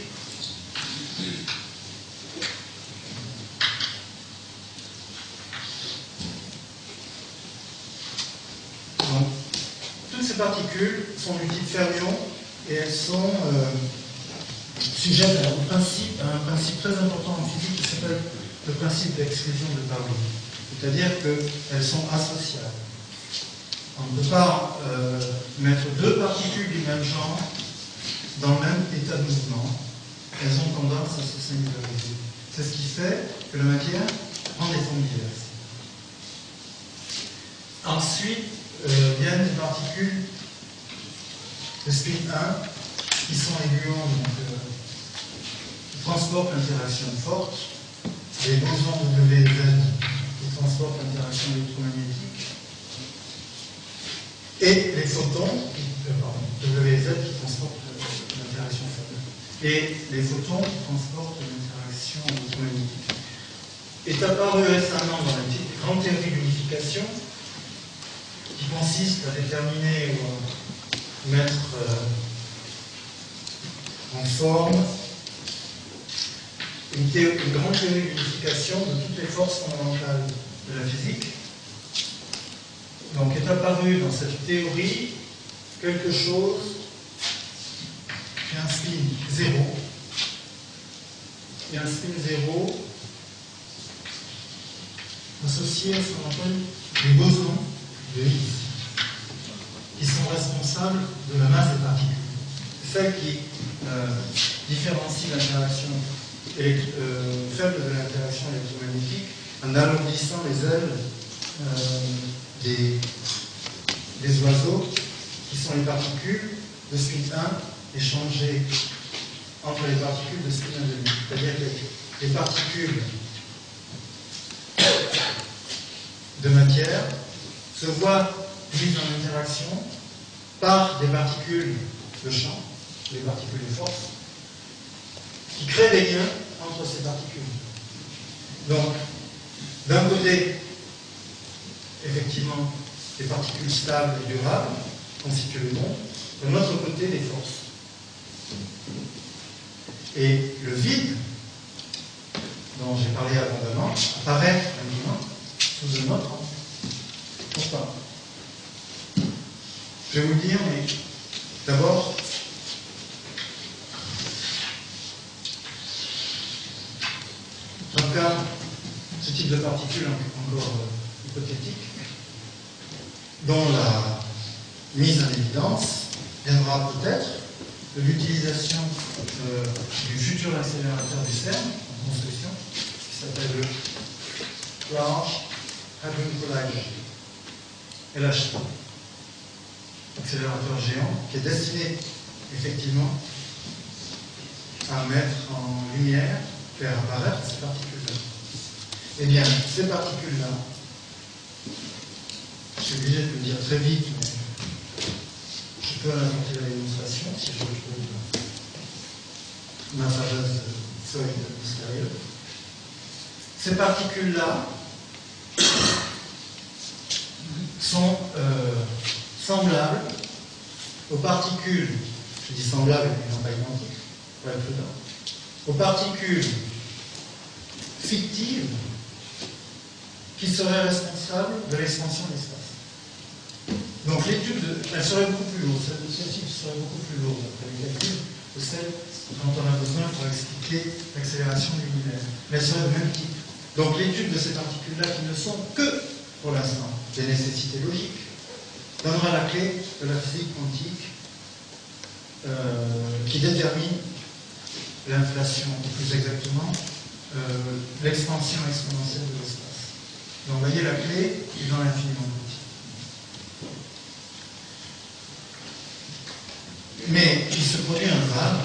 Donc, toutes ces particules sont du type fermion et elles sont sujettes à un principe très important en physique qui s'appelle le principe d'exclusion de Pauli. C'est-à-dire qu'elles sont associables. On ne peut pas mettre 2 particules du même genre dans le même état de mouvement. Elles ont tendance à se singulariser. C'est ce qui fait que la matière prend des formes diverses. Ensuite, viennent les particules de spin 1 qui sont les gluons, qui transportent l'interaction forte, les bosons W et Z qui transportent l'interaction électromagnétique, et les photons, W et Z qui transportent l'interaction faible, et les photons qui transportent l'interaction électromagnétique. Est apparu récemment dans la grande théorie de l'unification, qui consiste à déterminer ou à mettre en forme une grande théorie de l'unification de toutes les forces fondamentales de la physique. Donc est apparu dans cette théorie quelque chose qui a un spin 0. Et un spin 0 associé à ce qu'on appelle les bosons de Higgs, qui sont responsables de la masse des particules. C'est celles qui différencie l'interaction faible de l'interaction électromagnétique en alourdissant les ailes des oiseaux, qui sont les particules de spin 1 échangées entre les particules de spin 1,5. C'est-à-dire que les particules de matière se voient mises en interaction par des particules de champ, les particules de force, qui créent des liens entre ces particules. Donc, d'un côté, effectivement, les particules stables et durables constituent le monde, de l'autre côté, les forces. Et le vide, dont j'ai parlé abondamment, apparaît maintenant sous un autre angle. Pourquoi? Je vais vous le dire, mais d'abord, j'encadre ce type de particules encore hypothétiques, dont la mise en évidence viendra peut-être de l'utilisation du futur accélérateur du CERN en construction, qui s'appelle le Large Hadron Collider, LHC, accélérateur géant, qui est destiné effectivement à mettre en lumière, faire apparaître ces particules-là. Eh bien, ces particules-là, je suis obligé de le dire très vite, mais je peux apporter la démonstration si je retrouve ma fameuse feuille mystérieuse. Ces particules-là sont semblables aux particules, je dis semblables mais non pas identiques, pour être prudent, aux particules fictives qui seraient responsables de l'expansion de l'espace. Donc l'étude, elle serait beaucoup plus lourde, celle-ci serait beaucoup plus lourde après les calculs de celle dont on a besoin pour expliquer l'accélération de l'univers. Mais elle serait de même type. Donc l'étude de ces particules-là qui ne sont que, pour l'instant, des nécessités logiques, donnera la clé de la physique quantique qui détermine l'inflation, ou plus exactement, l'expansion exponentielle de l'espace. Donc, vous voyez, la clé est dans l'infiniment petit. Mais il se produit un drame,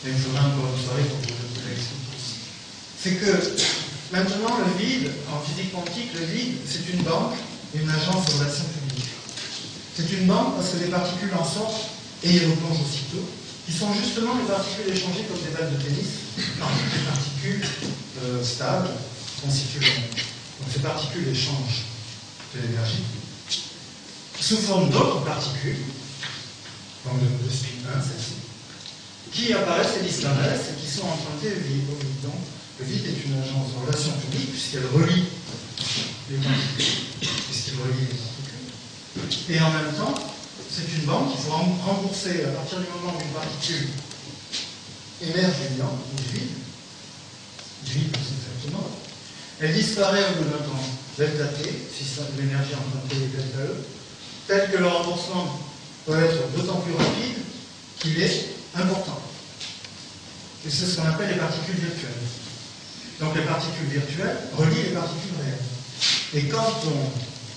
et il faudra encore une soirée pour vous l'expliquer. C'est que maintenant, le vide, en physique quantique, le vide, c'est une banque et une agence de relations publiques. C'est une banque parce que les particules en sortent et y replongent aussitôt, qui sont justement les particules échangées comme des balles de tennis, non, des particules stables constituent le monde. Donc ces particules échangent de l'énergie sous forme d'autres particules, donc de spin 1, celle-ci, qui apparaissent et disparaissent et qui sont empruntées au vide. Donc le vide est une agence de relations publiques puisqu'elle relie les particules, puisqu'il relie les particules. Et en même temps, c'est une banque qu'il faut rembourser à partir du moment où une particule émerge du néant, ou du vide plus exactement. Elle disparaît au bout d'un temps delta t, si l'énergie empruntée est delta E, tel que le remboursement peut être d'autant plus rapide qu'il est important. Et c'est ce qu'on appelle les particules virtuelles. Donc les particules virtuelles relient les particules réelles. Et quand on...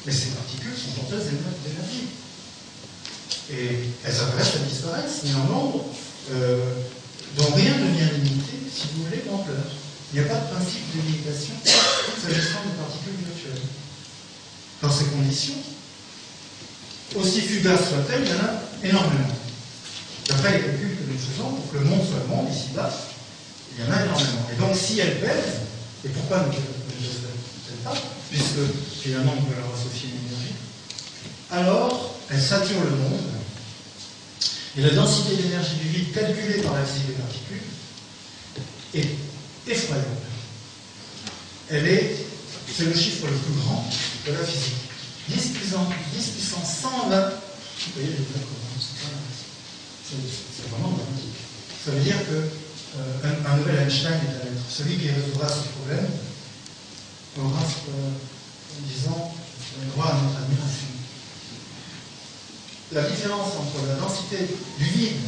Mais ces particules sont porteuses d'énergie. Et elles apparaissent, elles disparaissent, mais en nombre dont rien ne vient limiter, si vous voulez, l'ampleur. Il n'y a pas de principe de limitation s'agissant des particules virtuelles. Dans ces conditions, aussi fugaces soient-elles, il y en a énormément. D'après les calculs que nous faisons, pour que le monde soit le monde, ici-bas, il y en a énormément. Et donc, si elles pèsent, et pourquoi ne pèsent-elles pas, puisque finalement on peut leur associer une énergie, alors elles saturent le monde, et la densité d'énergie du vide calculée par la physique des particules est effroyable. C'est le chiffre le plus grand de la physique. 10 puissance 120. Vous voyez, c'est vraiment dramatique. Ça veut dire qu'un nouvel Einstein est à l'être. Celui qui résoudra ce problème aura, disons, droit à notre admiration. La différence entre la densité du vide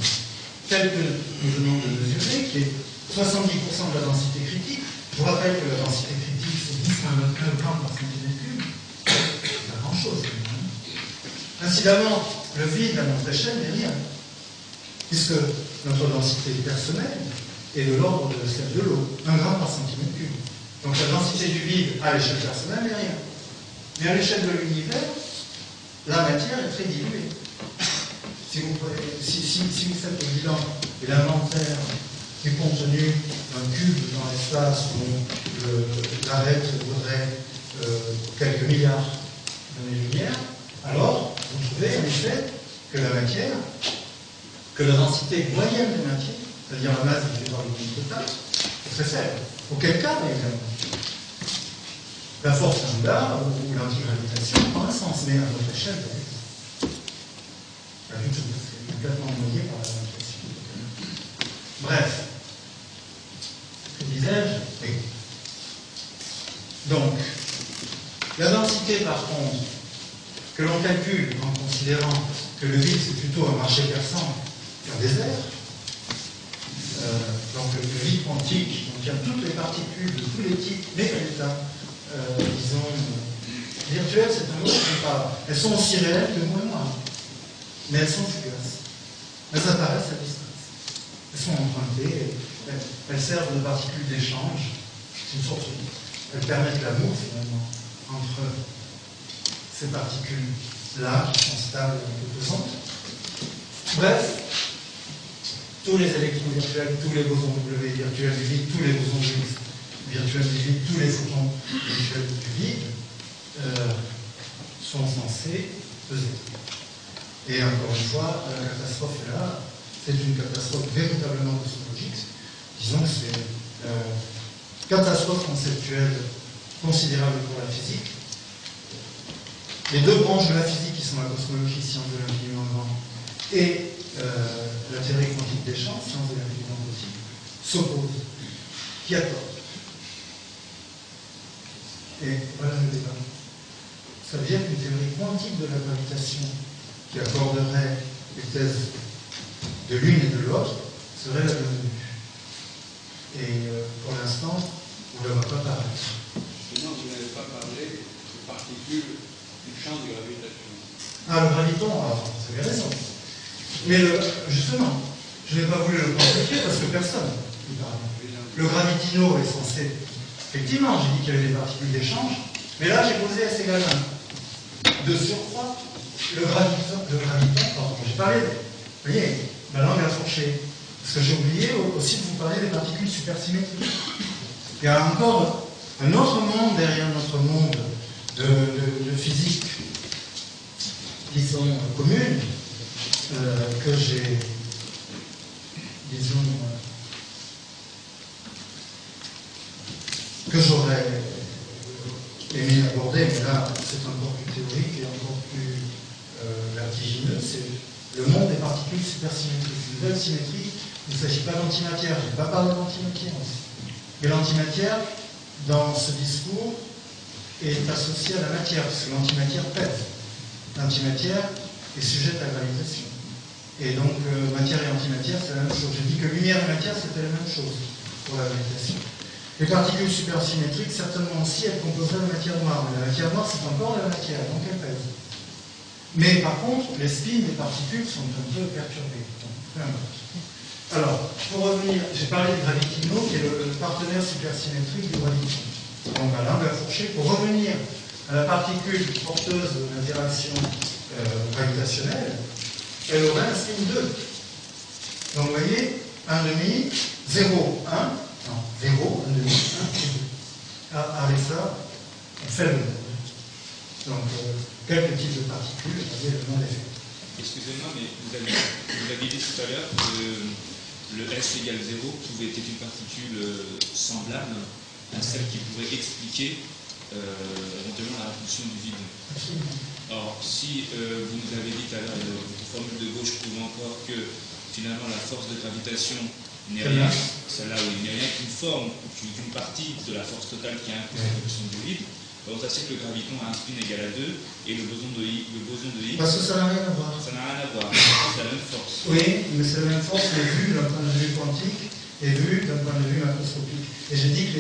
tel que nous venons de mesurer, qui est 70% de la densité critique. Je vous rappelle que la densité critique, c'est 10 grammes par centimètre cube. C'est pas grand-chose. Incidemment, le vide à notre échelle n'est rien, puisque notre densité personnelle est de l'ordre de celle de l'eau, 1 gramme par centimètre cube. Donc la densité du vide à l'échelle personnelle n'est rien. Mais à l'échelle de l'univers, la matière est très diluée. Si vous faites le bilan et l'inventaire du contenu d'un cube dans l'espace où l'arête vaudrait quelques milliards d'années-lumière, alors vous trouvez en effet que la matière, que la densité moyenne de matière, c'est-à-dire la masse divisée par le volume total, est très faible. Auquel cas, évidemment, la force lambda ou l'antigravitation prend un sens, mais à notre échelle, pas du tout. C'est complètement noyé par la gravitation. Bref. Que disais-je? Oui. Donc, la densité, par contre, que l'on calcule en considérant que le vide, c'est plutôt un marché perçant qu'un désert, donc le vide quantique contient toutes les particules de tous les types, mais résultats, disons, virtuels, c'est un autre pas. Elles sont aussi réelles que nous et moi, mais elles sont fugaces. Elles apparaissent à distance. Elles sont empruntées, elles servent de particules d'échange. C'est une sorte elles permettent l'amour, finalement, entre ces particules-là qui sont stables et un peu pesantes. Bref, tous les électrons virtuels, tous les bosons W virtuels du vide, tous les bosons virtuels du vide, tous les photons virtuels du vide sont censés peser. Et encore une fois, la catastrophe est là. C'est une catastrophe véritablement cosmologique. Disons que c'est une catastrophe conceptuelle considérable pour la physique. Les deux branches de la physique qui sont la cosmologie, science de l'infiniment grand, et la théorie quantique des champs, science de l'infiniment possible, s'opposent. Qui a tort? Et voilà le débat. Ça veut dire qu'une théorie quantique de la gravitation qui accorderait les thèses de l'une et de l'autre serait la bienvenue. Et pour l'instant, on ne le voit pas paraître. Sinon, vous n'avez pas parlé de particules du champ de gravitation. Ah, le graviton, alors, vous avez raison. Mais justement, je n'ai pas voulu le quantifier parce que personne ne parle. Le gravitino est censé. Effectivement, j'ai dit qu'il y avait des particules d'échange, mais là, j'ai posé S égale 1. De surcroît, le graviton, pardon, j'ai parlé, vous voyez, ma langue a fourché. Parce que j'ai oublié aussi de vous parler des particules supersymétriques. Il y a encore un autre monde derrière notre monde de physique, disons, commune, que j'ai, disons, que j'aurais aimé aborder, mais là, c'est encore plus théorique et encore plus vertigineux. C'est le monde des particules supersymétriques. Une nouvelle symétrie, il ne s'agit pas d'antimatière. Je n'ai pas parlé d'antimatière aussi. Mais l'antimatière, dans ce discours, est associée à la matière, parce que l'antimatière pèse. L'antimatière est sujette à la gravitation. Et donc, matière et antimatière, c'est la même chose. J'ai dit que lumière et matière, c'était la même chose pour la gravitation. Les particules supersymétriques, certainement aussi, elles composeraient la matière noire. Mais la matière noire, c'est encore la matière, donc elle pèse. Mais par contre, les spins des particules sont un peu perturbés. Donc, peu importe. Alors, pour revenir, j'ai parlé du gravitino, qui est le partenaire supersymétrique du graviton. Donc, là, on va fourcher. Pour revenir à la particule porteuse de l'interaction gravitationnelle, elle aurait un spin 2. Donc, vous voyez, 1,5, 0, 1. Non, 0, 1,5, 1. Avec ça, on fait le monde. Donc, quelques types de particules, vous avez le monde effet. Excusez-moi, mais vous aviez dit tout à l'heure que le S égale 0 pouvait être une particule semblable à celle qui pourrait expliquer éventuellement la répulsion du vide. Absolument. Or, si vous nous avez dit tout à l'heure, votre formule de gauche prouve encore que finalement la force de gravitation n'est rien, celle-là où il n'y a rien qu'une forme, qu'une partie de la force totale qui impose la répulsion du vide, comment ça se fait que le graviton a un spin égal à 2 et le boson de Higgs, Parce que ça n'a rien à voir. ça n'a rien à voir, c'est la même force. Oui, mais c'est la même force, mais vue d'un point de vue quantique et vue d'un point de vue macroscopique. Et j'ai dit que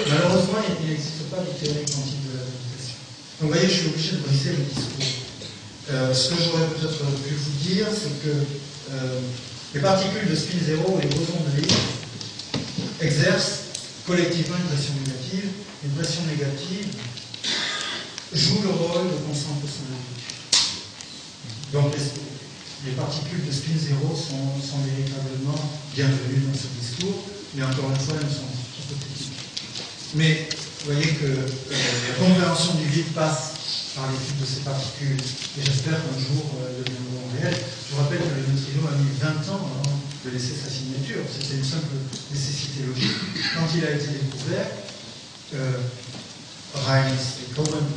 malheureusement, il n'existe pas de théorie quantique de la gravitation. Donc vous voyez, je suis obligé de briser le discours. Ce que j'aurais peut-être pu vous dire, c'est que les particules de spin 0 et les bosons de Higgs exercent collectivement une pression négative. Une pression négative joue le rôle de constante cosmologique. Donc les particules de spin 0 sont véritablement bienvenues dans ce discours, mais encore une fois, elles sont hypothétiques. Mais vous voyez que la compréhension du vide passe par l'étude de ces particules, et j'espère qu'un jour elles deviendront réelles. Je vous rappelle que le neutrino a mis 20 ans avant de laisser sa signature. C'était une simple nécessité logique. Quand il a été découvert, Rimes et Cohen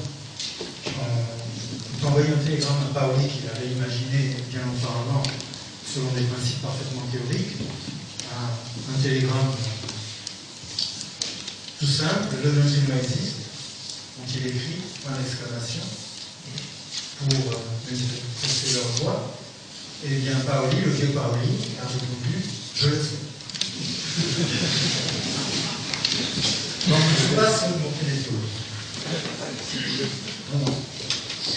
ont envoyé un télégramme à Pauli qu'il avait imaginé bien auparavant selon des principes parfaitement théoriques, un télégramme tout simple, le neutrino existe, donc il écrit point d'exclamation pour manifester leur voix, et bien Pauli, le vieux Pauli, a répondu je le sais. Donc je passe mon télétour.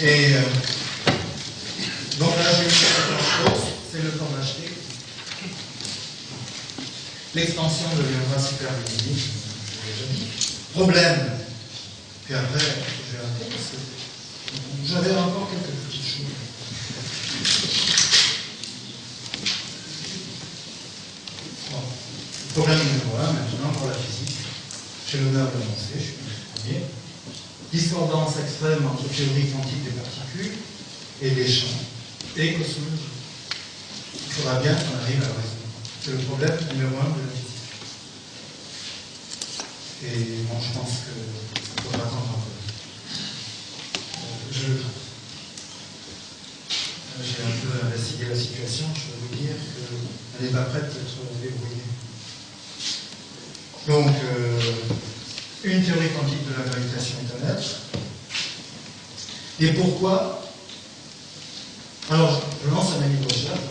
Et donc là j'ai une chose, c'est le temps d'acheter. L'extension deviendra super lumineuse, je l'ai déjà dit. Problème, puis après je vais arrêter parce que j'avais encore quelques petites choses. Bon. Problème numéro 1 maintenant pour la physique. J'ai l'honneur de l'annoncer, je suis le premier. Discordance extrême entre théorie quantique des particules et des champs et cosmologie. Il faudra bien qu'on arrive à le résoudre. C'est le problème numéro 1 de la physique. Et bon, je pense qu'il faudra attendre un peu. J'ai un peu investigué la situation, je peux vous dire qu'elle n'est pas prête d'être débrouillée. Donc, une théorie quantique de la gravitation est à naître. Et pourquoi? Alors, je lance un ami de recherche.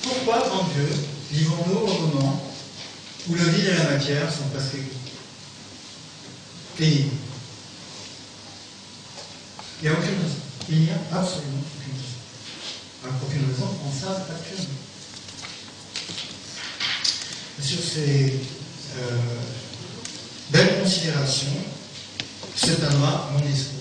Pourquoi, en Dieu, vivons-nous au moment où le vide et la matière sont presque égaux? Il n'y a aucune raison. Il n'y a absolument aucune raison. Aucune raison en ça actuellement. Sur ces belles considérations, c'est un mon discours.